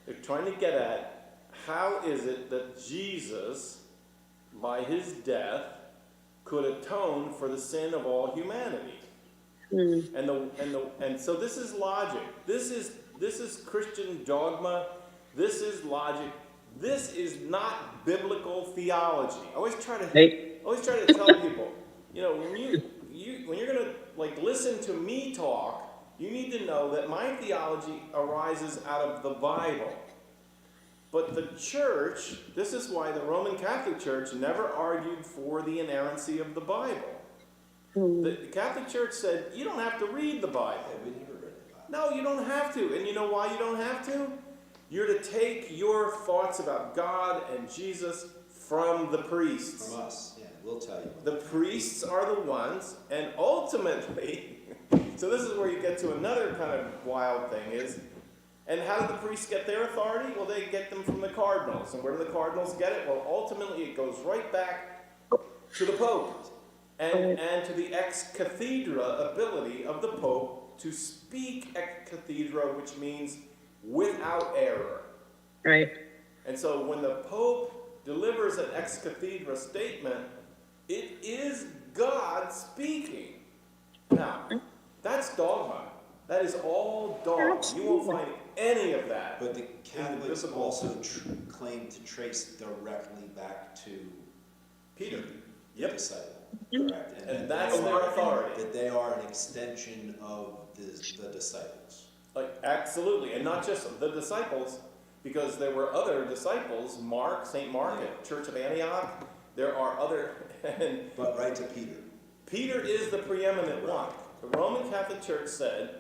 they're trying to get at how is it that Jesus, by his death, could atone for the sin of all humanity. And so this is logic. This is Christian dogma. This is logic. This is not biblical theology. I always try to tell people, when you're gonna listen to me talk, you need to know that my theology arises out of the Bible. But the church, this is why the Roman Catholic Church never argued for the inerrancy of the Bible. The Catholic Church said, you don't have to read the Bible. We never read the Bible. No, you don't have to. And you know why you don't have to? You're to take your thoughts about God and Jesus from the priests. From us, yeah, we'll tell you. The priests are the ones, and ultimately, so this is where you get to another kind of wild thing is, and how do the priests get their authority? Well, they get them from the cardinals. And where do the cardinals get it? Well, ultimately, it goes right back to the Pope, and to the ex cathedra ability of the Pope to speak ex cathedra, which means without error. Right. And so when the Pope delivers an ex cathedra statement, it is God speaking. Now, that's dogma. That is all dogma. You won't find any of that. But the Catholics Invisible. also claim to trace directly back to Peter. the Yep. disciple, correct? And that's their authority. That they are an extension of the disciples. Like, absolutely. And not just the disciples, because there were other disciples, Mark, St. Mark at Church of Antioch. There are other, and But right to Peter. Peter is the preeminent one. The Roman Catholic Church said,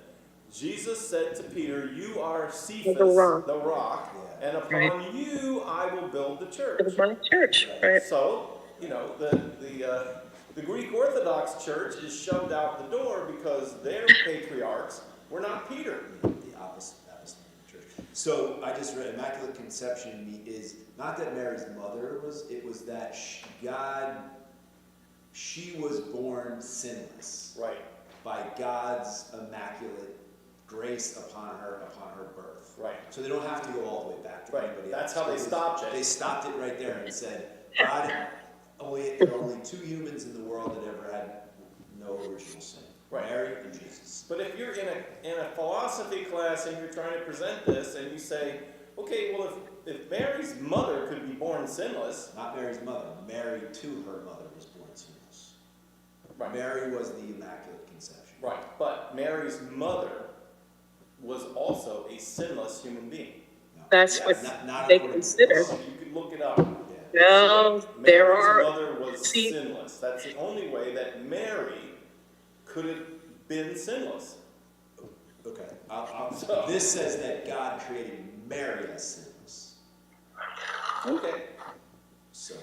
Jesus said to Peter, you are Cephas, The rock. the rock, Yeah. and upon Right. you I will build the church. It was my church, right? So, you know, the Greek Orthodox Church is shoved out the door because their patriarchs were not Peter. The opposite church. So I just read Immaculate Conception is not that Mary's mother was, it was that she was born sinless. Right. By God's immaculate grace upon her birth. Right. So they don't have to go all the way back to Right. anybody That's else. how they stopped it. They stopped it right there and said, God, there are only two humans in the world that ever had no original sin. Right. Mary and Jesus. But if you're in a philosophy class and you're trying to present this and you say, okay, well, if Mary's mother could be born sinless. Not Mary's mother. Mary to her mother was born sinless. Right. Mary was the Immaculate Conception. Right. But Mary's mother was also a sinless human being. No. That's Yes. what Not they according to consider. this. You can look it up. Yeah. Well, there Mary's are, mother was see- sinless. That's the only way that Mary could have been sinless. Okay. So- This says that God created Mary as sinless. Okay. So.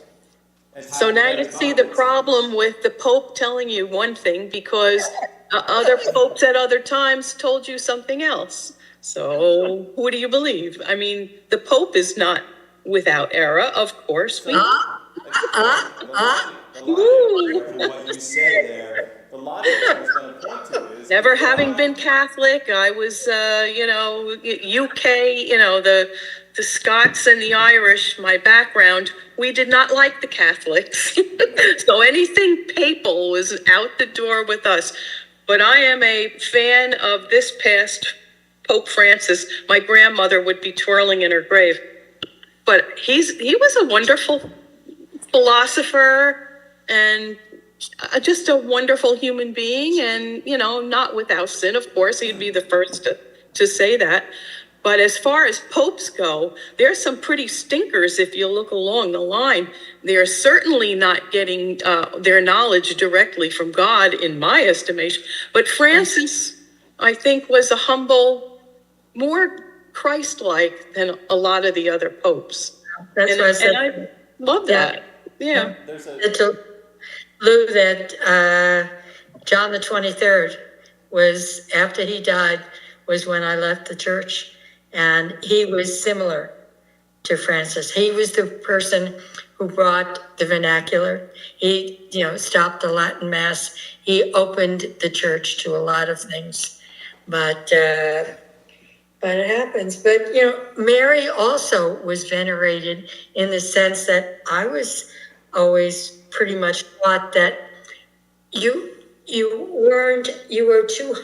So now you see the problem with the Pope telling you one thing because other popes at other times told you something else. So who do you believe? I mean, the Pope is not without error, of course. The logic From what you say there, I was going to point to is Never having been Catholic, I was, UK, the Scots and the Irish, my background, we did not like the Catholics. So anything papal was out the door with us. But I am a fan of this past Pope Francis. My grandmother would be twirling in her grave. But he was a wonderful philosopher and just a wonderful human being, and not without sin. Of course, he'd be the first to say that. But as far as popes go, there's some pretty stinkers if you look along the line. They're certainly not getting their knowledge directly from God, in my estimation. But Francis, I think, was a humble, more Christ-like than a lot of the other popes. That's what I said. And I love that. Yeah. there's a To Lou, that John the 23rd was, after he died, was when I left the church. And he was similar to Francis. He was the person who brought the vernacular. He, stopped the Latin Mass. He opened the church to a lot of things. But it happens. But, Mary also was venerated in the sense that I was always pretty much taught that you were too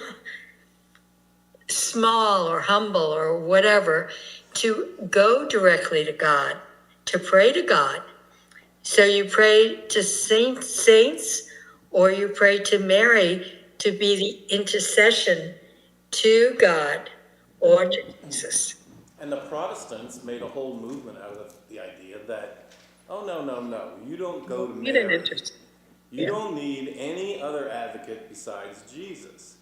small or humble or whatever to go directly to God, to pray to God. So you pray to saints, or you pray to Mary to be the intercession to God or to Jesus. And the Protestants made a whole movement out of the idea that, oh, no, you don't go to You didn't Mary. interest. You Yeah. don't need any other advocate besides Jesus.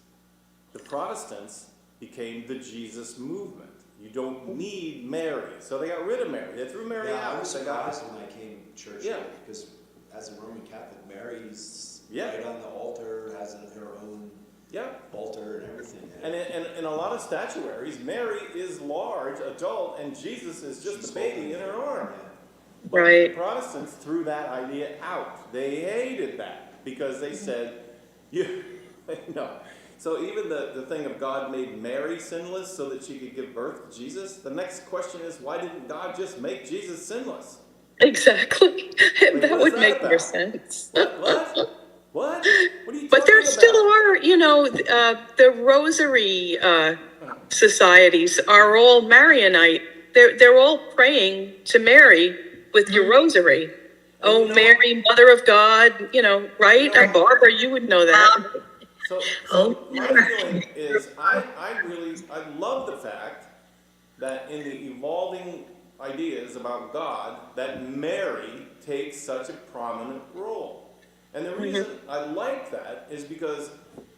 The Protestants became the Jesus movement. You don't need Mary. So they got rid of Mary. They threw Mary yeah, I out. was They got- surprised when I came to church. Yeah. Because as a Roman Catholic, Mary's Yeah. right on the altar, has her own Yeah. altar and everything. And in a lot of statuaries, Mary is large, adult, and Jesus is just a baby in her arm. But Right. the Protestants threw that idea out. They hated that because they said, you no. So even the thing of God made Mary sinless so that she could give birth to Jesus, the next question is, why didn't God just make Jesus sinless? Exactly. Like, That what would is make that more about? sense. What? What are you But there talking still about? are, the rosary societies are all Marianite. They're all praying to Mary with your rosary. Oh, you know- Mary, Mother of God, right? You know- Barbara, you would know that. So Oh, my feeling is I love the fact that in the evolving ideas about God, that Mary takes such a prominent role. And the reason I like that is because,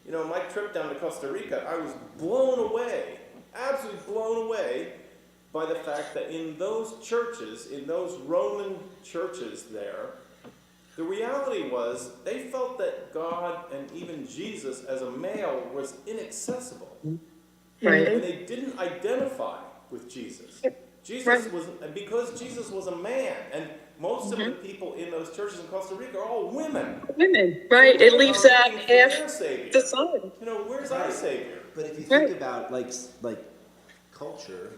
my trip down to Costa Rica, I was blown away, absolutely blown away by the fact that in those churches, in those Roman churches there, the reality was they felt that God and even Jesus as a male was inaccessible. Right. And they didn't identify with Jesus. Right. Because Jesus was a man, and most of the people in those churches in Costa Rica are all women. Women, right? It Women leaves are out looking for half their savior. society. Where's our savior? But if you Right. think about like culture,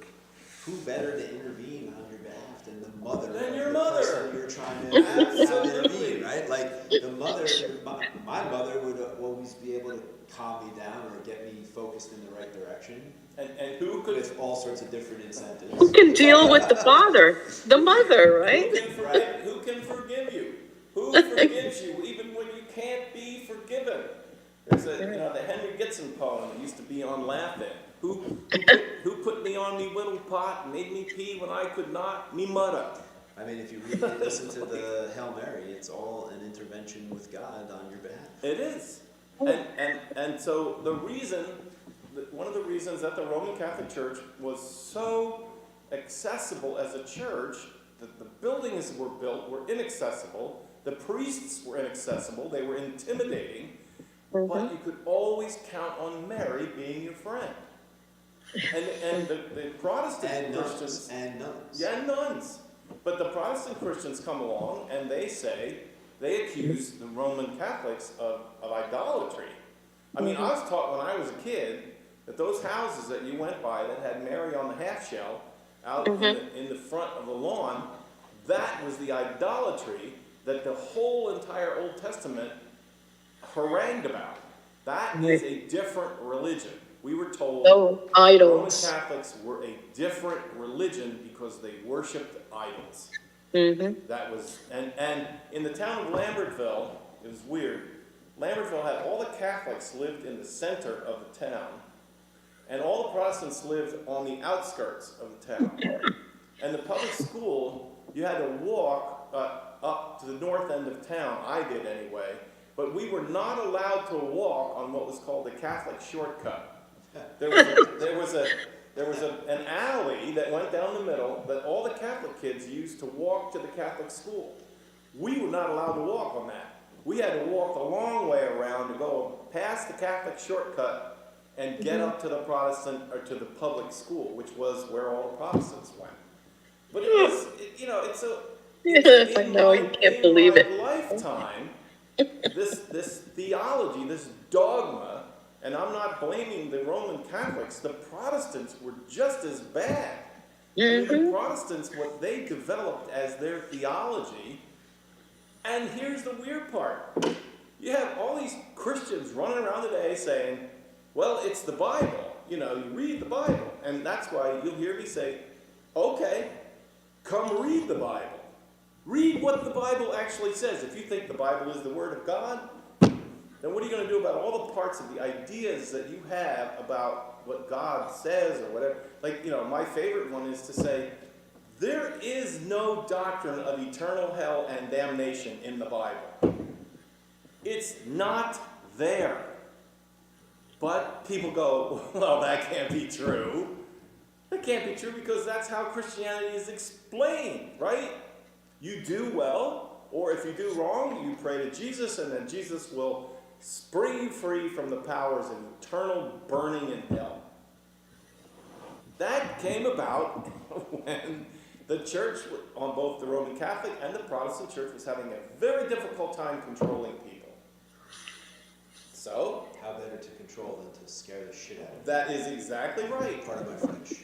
who better to intervene on your behalf than the mother Than of your the mother. person you're trying to have Absolutely. intervene, right? Like the mother, my mother would always be able to calm me down or get me focused in the right direction And who could with all sorts of different incentives. Who can deal with the father? The mother, right? Who can forgive you? Who forgives you even when you can't be forgiven? There's the Henry Gibson poem that used to be on Laugh-In. Who put me on me little pot and made me pee when I could not? Me mother. I mean, if you really listen to the Hail Mary, it's all an intervention with God on your behalf. It is. And so one of the reasons that the Roman Catholic Church was so accessible as a church, that the buildings were built were inaccessible, the priests were inaccessible, they were intimidating, but you could always count on Mary being your friend. And the Protestant Christians... And nuns. Yeah, nuns. But the Protestant Christians come along and they accuse the Roman Catholics of idolatry. I mean, I was taught when I was a kid that those houses that you went by that had Mary on the half shell out in the front of the lawn, that was the idolatry that the whole entire Old Testament harangued about. That is a different religion. We were told No idols. Roman Catholics were a different religion because they worshipped idols. That was, and in the town of Lambertville, it was weird. Lambertville had all the Catholics lived in the center of the town, and all the Protestants lived on the outskirts of the town. And the public school, you had to walk up to the north end of town. I did anyway. But we were not allowed to walk on what was called the Catholic shortcut. There was an alley that went down the middle that all the Catholic kids used to walk to the Catholic school. We were not allowed to walk on that. We had to walk the long way around to go past the Catholic shortcut and get up to the Protestant or to the public school, which was where all the Protestants went. But it was, it's a. I know, you can't believe it. In my lifetime, this theology, this dogma, and I'm not blaming the Roman Catholics, the Protestants were just as bad. I mean, the Protestants, what they developed as their theology, and here's the weird part. You have all these Christians running around today saying, well, it's the Bible. You read the Bible. And that's why you'll hear me say, okay, come read the Bible. Read what the Bible actually says. If you think the Bible is the Word of God, then what are you going to do about all the parts of the ideas that you have about what God says or whatever? Like, my favorite one is to say, there is no doctrine of eternal hell and damnation in the Bible. It's not there. But people go, well, that can't be true. That can't be true because that's how Christianity is explained, right? You do well, or if you do wrong, you pray to Jesus, and then Jesus will spring you free from the powers of eternal burning in hell. That came about when the church, on both the Roman Catholic and the Protestant church, was having a very difficult time controlling people. So, How better to control than to scare the shit out of them? that is exactly right. Part of my French.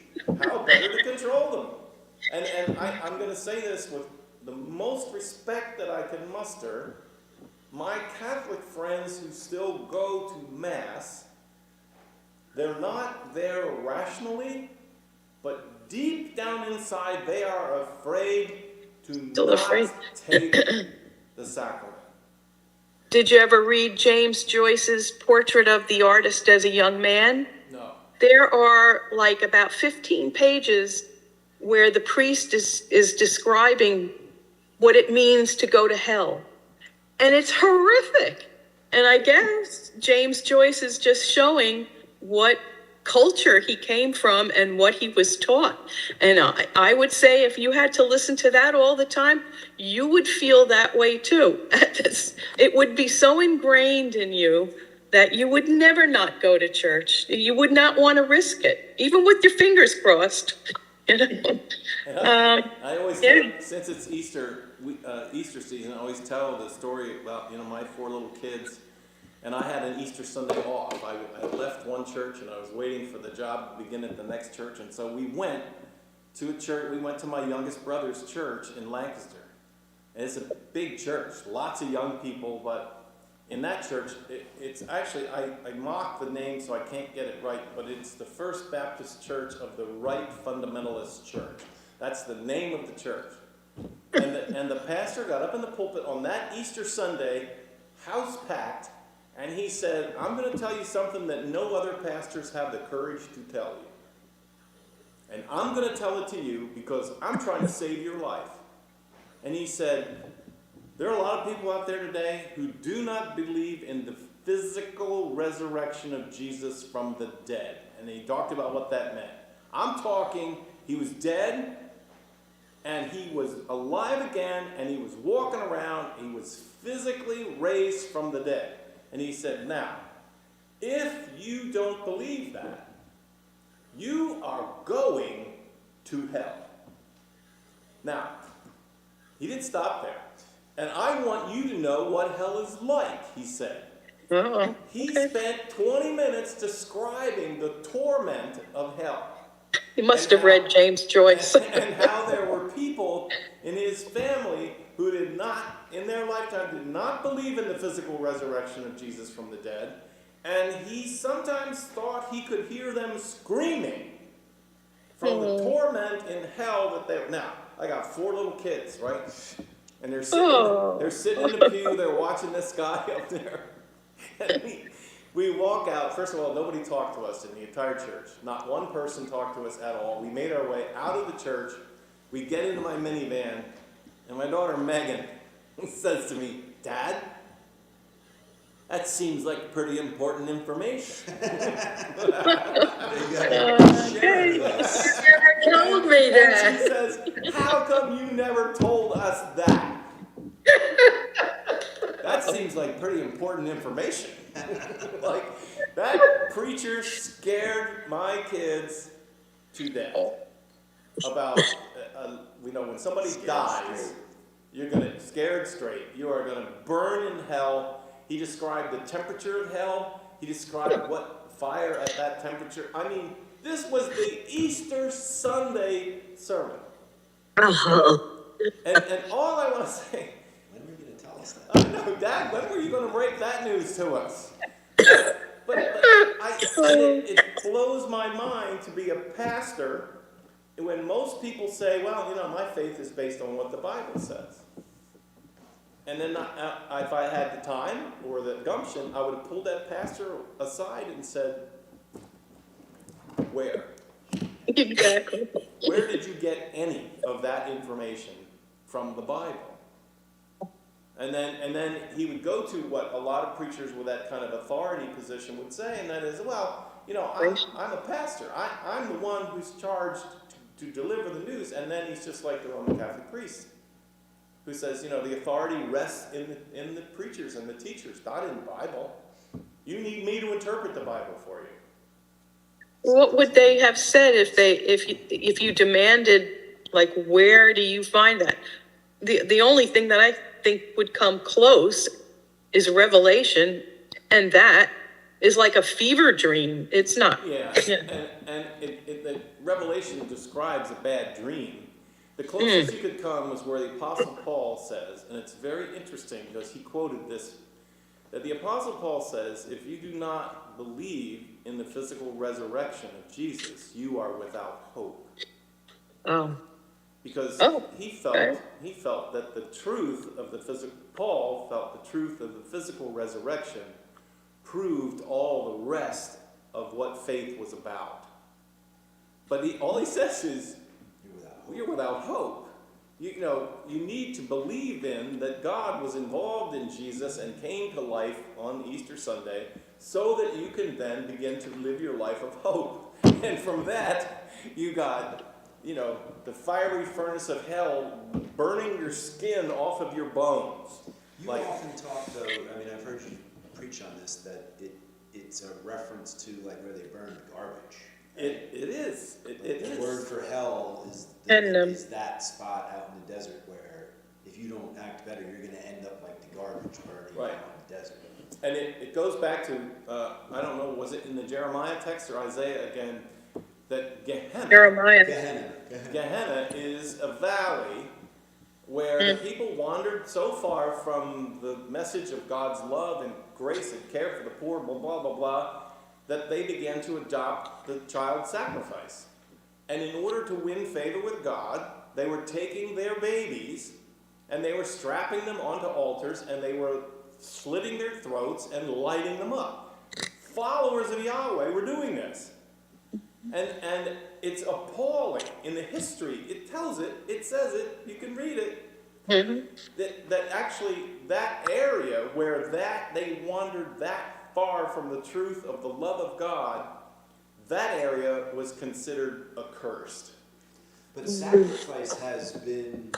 How better to control them? And I'm going to say this with the most respect that I can muster. My Catholic friends who still go to Mass, they're not there rationally, but deep down inside they are afraid to Still not afraid. take the sacrament. Did you ever read James Joyce's Portrait of the Artist as a Young Man? No. There are like about 15 pages where the priest is describing what it means to go to hell. And it's horrific. And I guess James Joyce is just showing what culture he came from and what he was taught. And I would say if you had to listen to that all the time, you would feel that way too. It would be so ingrained in you that you would never not go to church. You would not want to risk it, even with your fingers crossed. You know? I always tell, since it's Easter, Easter season, I always tell the story about, my 4 little kids. And I had an Easter Sunday off. I left one church and I was waiting for the job to begin at the next church. And so we went to a church. We went to my youngest brother's church in Lancaster. And it's a big church, lots of young people. But in that church, it's actually, I mock the name so I can't get it right, but it's the First Baptist Church of the Right Fundamentalist Church. That's the name of the church. And the pastor got up in the pulpit on that Easter Sunday, house packed, and he said, I'm going to tell you something that no other pastors have the courage to tell you. And I'm going to tell it to you because I'm trying to save your life. And he said, there are a lot of people out there today who do not believe in the physical resurrection of Jesus from the dead. And he talked about what that meant. I'm talking, he was dead, and he was alive again, and he was walking around, he was physically raised from the dead. And he said, now, if you don't believe that, you are going to hell. Now, he didn't stop there. And I want you to know what hell is like, he said. He spent 20 minutes describing the torment of hell. You must have read James Joyce. And how there were people in his family who did not, in their lifetime, did not believe in the physical resurrection of Jesus from the dead. And he sometimes thought he could hear them screaming from the torment in hell that they were. Now, I got 4 little kids, right? And they're sitting in the pew, they're watching this guy up there. And we walk out. First of all, nobody talked to us in the entire church. Not one person talked to us at all. We made our way out of the church. We get into my minivan, and my daughter Megan says to me, Dad, that seems like pretty important information. You never told me And that. she says, how come you never told us that? That seems like pretty important information. Like, that preacher scared my kids to death. About, when somebody dies, you're going to, scared straight, you are going to burn in hell. He described the temperature of hell. He described what fire at that temperature. I mean, this was the Easter Sunday sermon. And all I want to say, When are you going to tell us that? I know, Dad, when were you going to break that news to us? But it blows my mind to be a pastor when most people say, well, my faith is based on what the Bible says. And then if I had the time or the gumption, I would have pulled that pastor aside and said, where? Exactly. Where did you get any of that information from the Bible? And then he would go to what a lot of preachers with that kind of authority position would say, and that is, well, I'm a pastor. I'm the one who's charged to deliver the news. And then he's just like the Roman Catholic priest, who says, the authority rests in the preachers and the teachers, not in the Bible. You need me to interpret the Bible for you. What would they have said if you demanded Like, where do you find that? The only thing that I think would come close is Revelation, and that is like a fever dream. It's not. Yeah, and the Revelation describes a bad dream. The closest you could come was where the Apostle Paul says, and it's very interesting because he quoted this, that the Apostle Paul says, if you do not believe in the physical resurrection of Jesus, you are without hope. Oh. Because he okay. felt that the truth of the physical, Paul felt the truth of the physical resurrection proved all the rest of what faith was about. But all he says is, you're without hope. You need to believe in that God was involved in Jesus and came to life on Easter Sunday so that you can then begin to live your life of hope. And from that, you got, the fiery furnace of hell burning your skin off of your bones. You often talk, though, I've heard you preach on this, that it's a reference to like where they burn the garbage. It is. The word for hell is that spot out in the desert where if you don't act better, you're going to end up like the garbage burning out in the desert. And it goes back to, I don't know, was it in the Jeremiah text or Isaiah again, that Gehenna is a valley where the people wandered so far from the message of God's love and grace and care for the poor, blah, blah, blah, blah, that they began to adopt the child sacrifice. And in order to win favor with God, they were taking their babies and they were strapping them onto altars and they were slitting their throats and lighting them up. Followers of Yahweh were doing this. And it's appalling in the history. It tells it, it says it, you can read it, that actually that area where they wandered that far from the truth of the love of God, that area was considered accursed. But sacrifice has been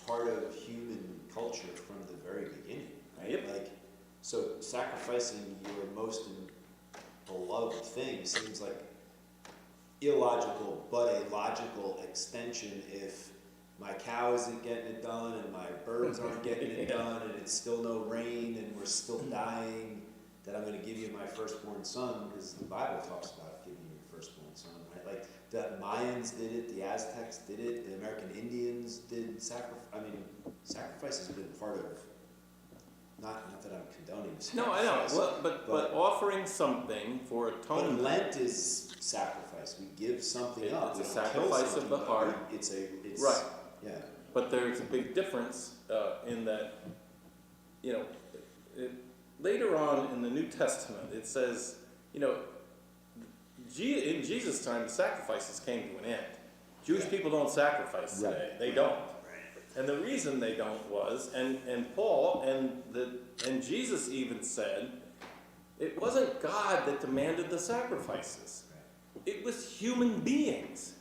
part of human culture from the very beginning, right? Yep. So sacrificing your most beloved thing seems like illogical, but a logical extension if my cow isn't getting it done and my birds aren't getting it done and it's still no rain and we're still dying, that I'm going to give you my firstborn son, because the Bible talks about giving you your firstborn son, right? Like the Mayans did it, the Aztecs did it, the American Indians did sacrifice. Sacrifice has been part of, not that I'm condoning sacrifice. No, I know, but offering something for atonement. But Lent is sacrifice. We give something up. It's a sacrifice of the heart. It's right. Yeah. But there's a big difference in that, later on in the New Testament, it says, in Jesus' time, the sacrifices came to an end. Jewish people don't sacrifice today. They don't. And the reason they don't was, and Paul and Jesus even said, it wasn't God that demanded the sacrifices. It was human beings.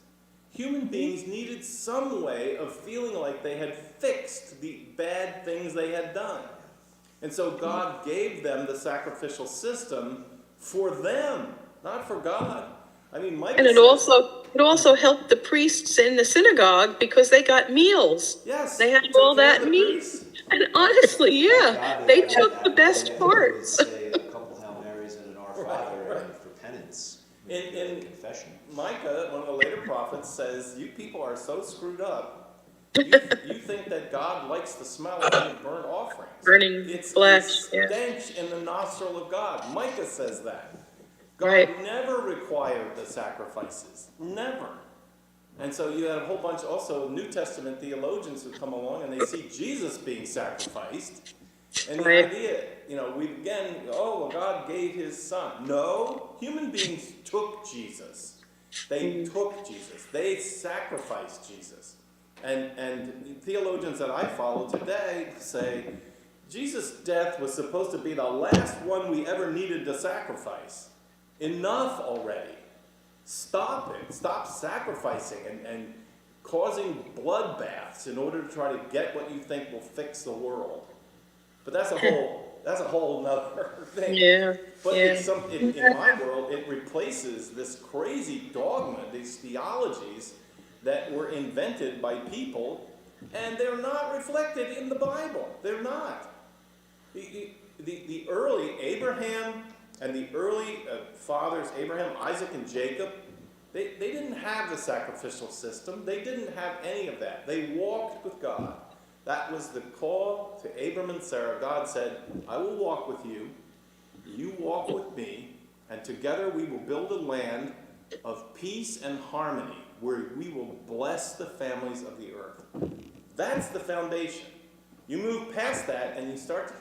Human beings needed some way of feeling like they had fixed the bad things they had done. And so God gave them the sacrificial system for them, not for God. Micah And it also helped the priests in the synagogue because they got meals. Yes. They had all that meat. And honestly, they took the best parts. Say a couple Hail Marys and an Our Father for penance. In confession. Micah, one of the later prophets, says, you people are so screwed up. You think that God likes the smell of any burnt offerings. Burning flesh. It's stench in the nostril of God. Micah says that. God never required the sacrifices. Never. And so you had a whole bunch also New Testament theologians who come along and they see Jesus being sacrificed. And the idea, God gave his son. No, human beings took Jesus. They took Jesus. They sacrificed Jesus. And theologians that I follow today say, Jesus' death was supposed to be the last one we ever needed to sacrifice. Enough already. Stop it. Stop sacrificing and causing bloodbaths in order to try to get what you think will fix the world. But that's a whole nother thing. Yeah. But in my world, it replaces this crazy dogma, these theologies that were invented by people, and they're not reflected in the Bible. They're not. The early Abraham and the early fathers, Abraham, Isaac, and Jacob, they didn't have the sacrificial system. They didn't have any of that. They walked with God. That was the call to Abram and Sarah. God said, I will walk with you. You walk with me. And together we will build a land of peace and harmony where we will bless the families of the earth. That's the foundation. You move past that and you start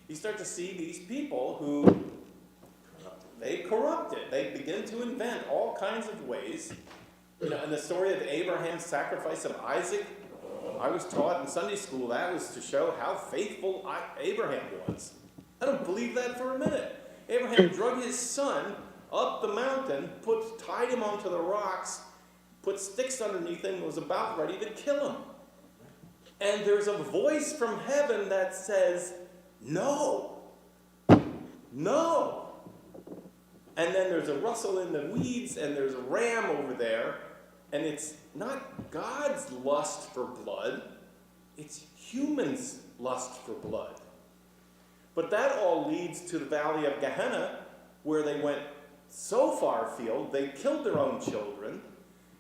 to see these people who they corrupt it. They begin to invent all kinds of ways. You know, in the story of Abraham's sacrifice of Isaac, I was taught in Sunday school that was to show how faithful Abraham was. I don't believe that for a minute. Abraham drug his son up the mountain, tied him onto the rocks, put sticks underneath him, and was about ready to kill him. And there's a voice from heaven that says, no, no. And then there's a rustle in the weeds, and there's a ram over there, and it's not God's lust for blood, it's humans' lust for blood. But that all leads to the valley of Gehenna, where they went so far afield, they killed their own children,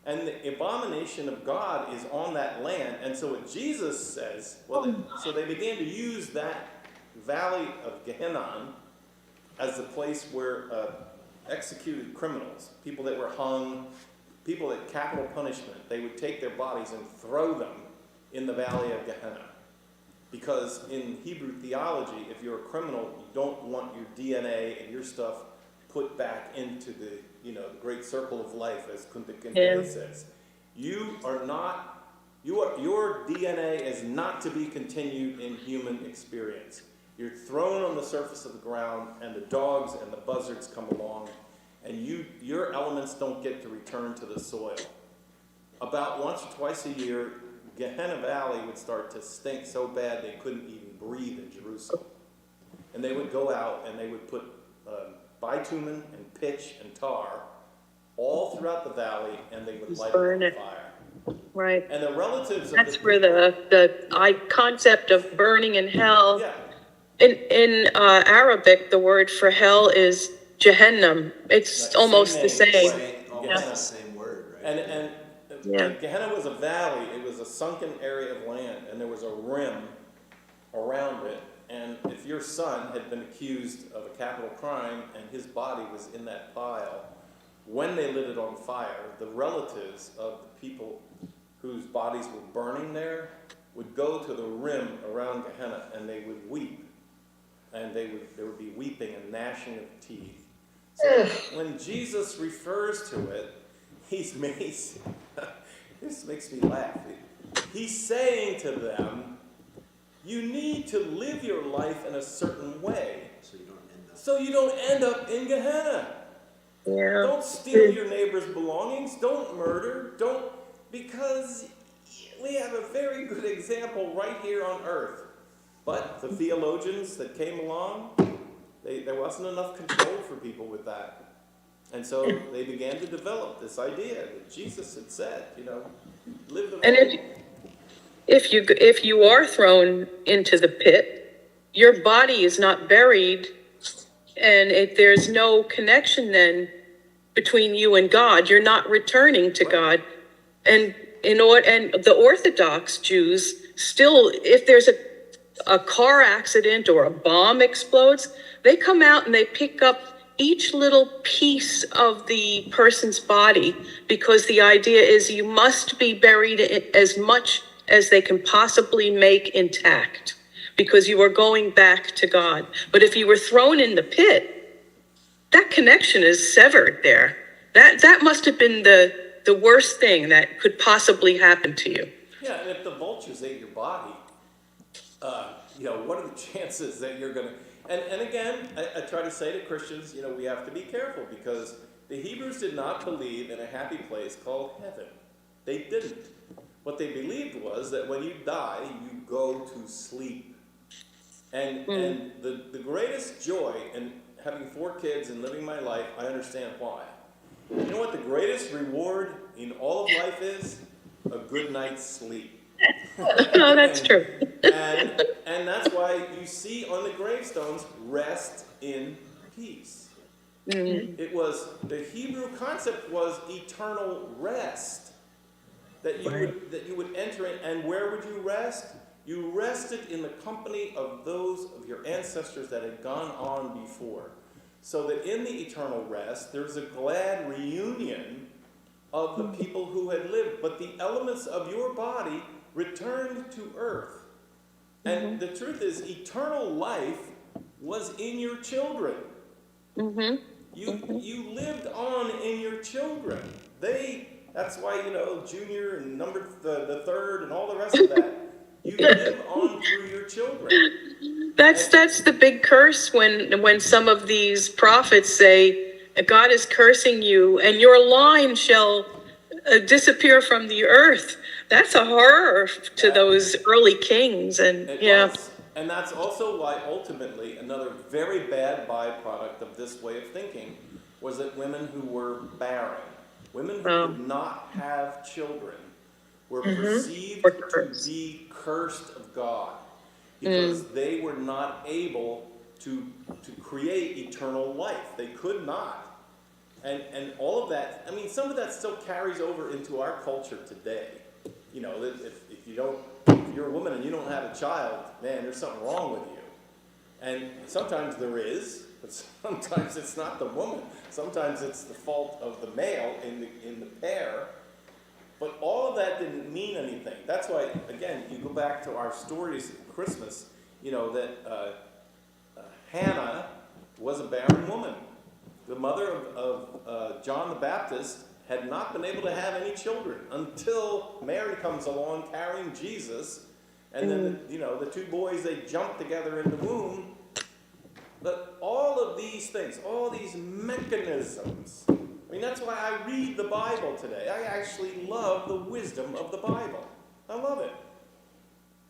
and the abomination of God is on that land. And so what Jesus says, so they began to use that valley of Gehenna as the place where executed criminals, people that were hung, people at capital punishment, they would take their bodies and throw them in the valley of Gehenna. Because in Hebrew theology, if you're a criminal, you don't want your DNA and your stuff put back into the great circle of life, as Kunta Kinte says. Your DNA is not to be continued in human experience. You're thrown on the surface of the ground, and the dogs and the buzzards come along, and your elements don't get to return to the soil. About once or twice a year, Gehenna Valley would start to stink so bad they couldn't even breathe in Jerusalem. And they would go out and they would put bitumen and pitch and tar all throughout the valley, and they would light it on fire. Right. And the relatives of That's where the concept of burning in hell. Yeah. In Arabic, the word for hell is Jahannam. It's almost the same. Almost the same word, right? And Yeah. Gehenna was a valley. It was a sunken area of land, and there was a rim around it. And if your son had been accused of a capital crime and his body was in that pile, when they lit it on fire, the relatives of the people whose bodies were burning there would go to the rim around Gehenna, and they would weep. And there would be weeping and gnashing of teeth. So when Jesus refers to it, this makes me laugh. He's saying to them, you need to live your life in a certain way so you don't end up in Gehenna. Yeah. Don't steal your neighbor's belongings. Don't murder. Because we have a very good example right here on earth. But the theologians that came along, there wasn't enough control for people with that. And so they began to develop this idea that Jesus had said, live the And if you are thrown into the pit, your body is not buried, and there's no connection then between you and God. You're not returning to God. And the Orthodox Jews still, if there's a car accident or a bomb explodes, they come out and they pick up each little piece of the person's body, because the idea is you must be buried as much as they can possibly make intact, because you are going back to God. But if you were thrown in the pit, that connection is severed there. That must have been the worst thing that could possibly happen to you. Yeah, and if the vultures ate your body, what are the chances that you're going to... And again, I try to say to Christians, we have to be careful, because the Hebrews did not believe in a happy place called heaven. They didn't. What they believed was that when you die, you go to sleep. And the greatest joy in having 4 kids and living my life, I understand why. You know what the greatest reward in all of life is? A good night's sleep. No, that's true. And that's why you see on the gravestones, rest in peace. It was, the Hebrew concept was eternal rest. That you would enter in, and where would you rest? You rested in the company of those of your ancestors that had gone on before. So that in the eternal rest, there's a glad reunion of the people who had lived, but the elements of your body returned to earth. And the truth is, eternal life was in your children. You lived on in your children. That's why, Junior and the third and all the rest of that, you live on through your children. That's the big curse when some of these prophets say, God is cursing you and your line shall disappear from the earth. That's a horror to those early kings. And It yeah. was. And that's also why ultimately another very bad byproduct of this way of thinking was that women who were barren, women who did not have children, were perceived to be cursed of God because they were not able to create eternal life. They could not. And all of that, I mean, some of that still carries over into our culture today. If you're a woman and you don't have a child, man, there's something wrong with you. And sometimes there is, but sometimes it's not the woman. Sometimes it's the fault of the male in the pair. But all of that didn't mean anything. That's why, again, you go back to our stories at Christmas, that Hannah was a barren woman. The mother of John the Baptist had not been able to have any children until Mary comes along carrying Jesus. And then, the two boys, they jump together in the womb. But all of these things, all these mechanisms, I mean, that's why I read the Bible today. I actually love the wisdom of the Bible. I love it.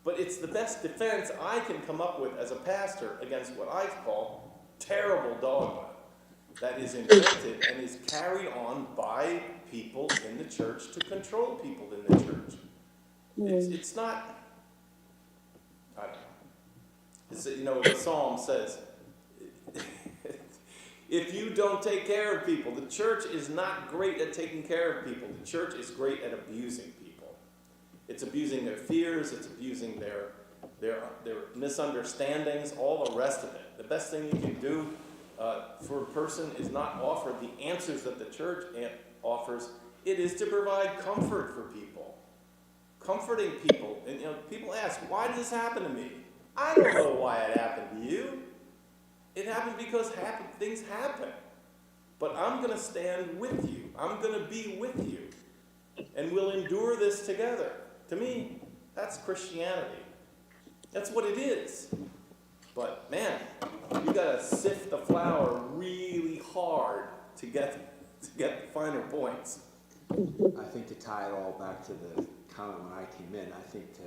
But it's the best defense I can come up with as a pastor against what I call terrible dogma that is invented and is carried on by people in the church to control people in the church. It's not, I don't know. The Psalm says, if you don't take care of people, the church is not great at taking care of people. The church is great at abusing people. It's abusing their fears, it's abusing their misunderstandings, all the rest of it. The best thing you can do for a person is not offer the answers that the church offers. It is to provide comfort for people. Comforting people. And people ask, why did this happen to me? I don't know why it happened to you. It happened because things happen. But I'm going to stand with you. I'm going to be with you. And we'll endure this together. To me, that's Christianity. That's what it is. But man, you got to sift the flour really hard to get the finer points. I think to tie it all back to the comment when I came in, I think to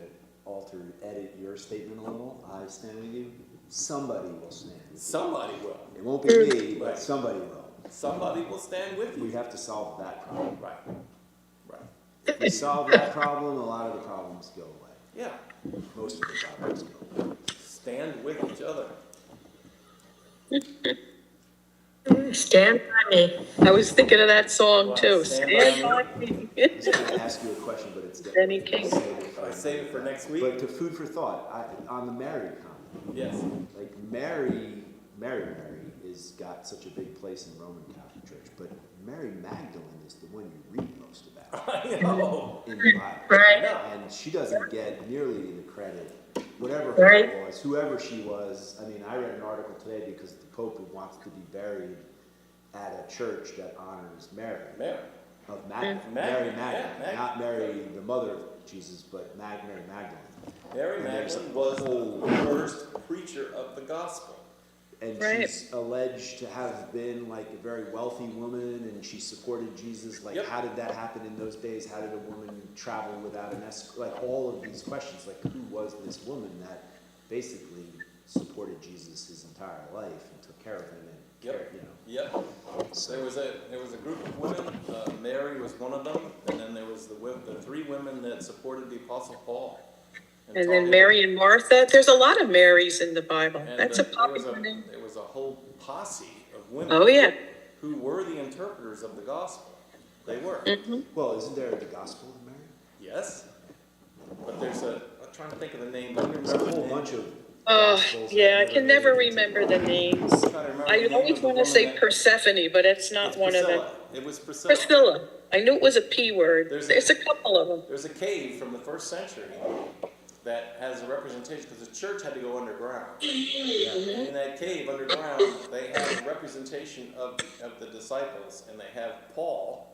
edit your statement a little, I stand with you, somebody will stand with you. Somebody will. It won't be me, but Right. somebody will. Somebody will stand with We you. have to solve that problem. Right. If we solve that problem, a lot of the problems go away. Yeah. Most of the problems go away. Stand with each other. Stand by me. I was thinking of that song Well, too. stand by Stand by me. I was going to ask you a question, but it's Benny different. King. I save it for next week. But to food for thought, on the Mary comment, Yes. like Mary is got such a big place in Roman Catholic Church, but Mary Magdalene is the one you read most about I know. in the Bible. Right. And she doesn't get nearly the credit, whatever Right. her was, whoever she was. I mean, I read an article today because the Pope wants to be buried at a church that honors Mary. Mary. Of Mary Magdalene, Magdalene, yeah, not Mary, the mother of Jesus, but Mary Magdalene. Mary And there's Magdalene a was whole- the first preacher of the gospel. And Right. she's alleged to have been like a very wealthy woman, and she supported Jesus. Like, Yep. how did that happen in those days? How did a woman travel without an escort? Like, all of these questions. Like, who was this woman that basically supported Jesus his entire life and took care of him? And Yep. you know. Yep. There was a group of women. Mary was one of them, and then there was the three women that supported the Apostle Paul. And then Mary and Martha. There's a lot of Marys in the Bible. And That's a popular name. there was a whole posse of women. Oh, yeah. Who were the interpreters of the gospel. They were. Mm-hmm. Well, isn't there the Gospel of Mary? Yes. But I'm trying to think of the name. I don't There's a remember the whole name. bunch of. Oh, Gospels yeah, I that can never never made it into remember the names. I'm trying to remember the I name always of the want to woman say that- Persephone, but it's not It's one of them. Priscilla. It was Priscilla. Priscilla. I knew it was a P word. There's a couple of them. There's a cave from the 1st century that has a representation, because the church had to go underground. And in that cave underground, they have a representation of the disciples, and they have Paul,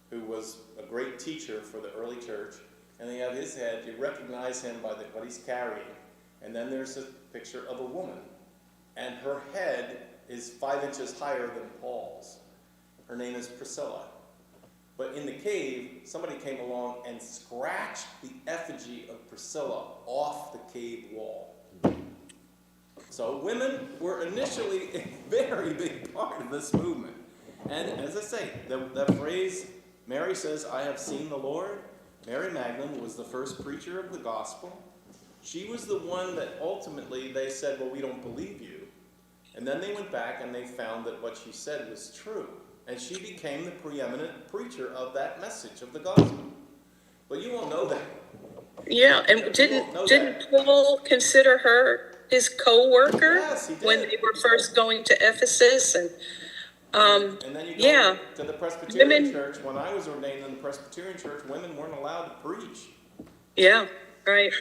who was a great teacher for the early church, and they have his head. You recognize him by what he's carrying. And then there's a picture of a woman, and her head is 5 inches higher than Paul's. Her name is Priscilla. But in the cave, somebody came along and scratched the effigy of Priscilla off the cave wall. So women were initially a very big part of this movement. And as I say, the phrase, Mary says, "I have seen the Lord." Mary Magdalene was the first preacher of the gospel. She was the one that ultimately they said, "Well, we don't believe you." And then they went back and they found that what she said was true. And she became the preeminent preacher of that message of the gospel. But you all know that. Yeah, and didn't Paul consider her his co-worker? Yes, he did. When they were first going to Ephesus? And And then you yeah. go to the Presbyterian Women- church. When I was ordained in the Presbyterian church, women weren't allowed to preach. Yeah, right.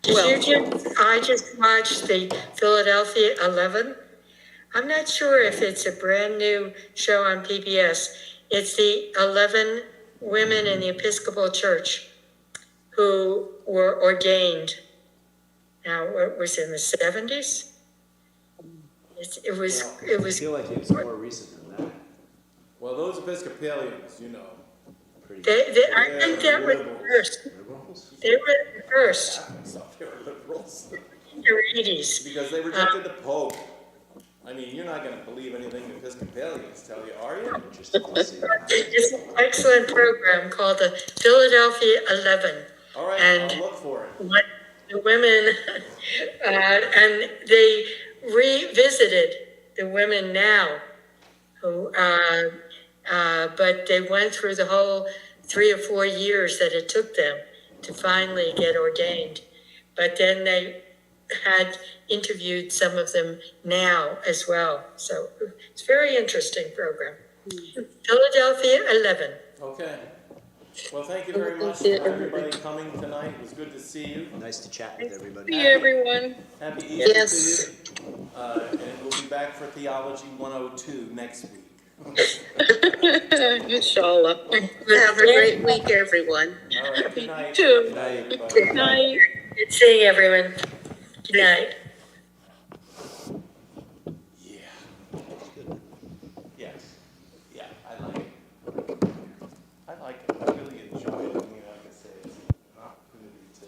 I just watched the Philadelphia 11. I'm not sure if it's a brand new show on PBS. It's the 11 women in the Episcopal Church who were ordained. Now, it was in the 70s. It was. I feel like it was more recent than that. Well, those Episcopalians, you know. Pretty I think that was the first. liberals. They were the first So they were liberals. in the 80s. Because they rejected the Pope. I mean, you're not going to believe anything the Episcopalians tell you, are you? Interesting to see. It's an excellent program called the Philadelphia 11. All right, And I'll look for it. what the women, and they revisited the women now, who, but they went through the whole 3 or 4 years that it took them to finally get ordained. But then they had interviewed some of them now as well. So it's a very interesting program. Philadelphia 11. Okay. Well, thank you very much for everybody coming tonight. It was good to see you. Nice to chat with everybody. See everyone. Happy Easter Yes. to you. And we'll be back for Theology 102 next week. Inshallah. Have a great week, everyone. All right, good night. too. Good night, everybody. Good night. Good seeing everyone. Good night. Yeah. Yes. Yeah, I like it. I like it. I really enjoy it. I mean, like I said, it's an opportunity to,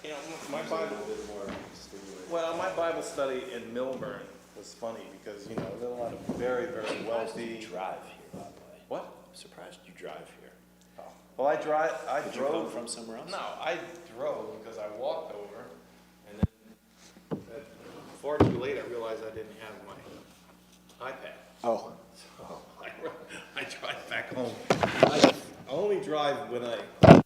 you know, my Bible, well, my Bible study in Milburn was funny because, you know, there are a lot of very, very wealthy. Drive here, by the way. What? I'm surprised you drive here. Well, I Did you come drove. from somewhere else? No, I drove because I walked over, and then far too late, I realized I didn't have my iPad. Oh. So I drive back home. I only drive when I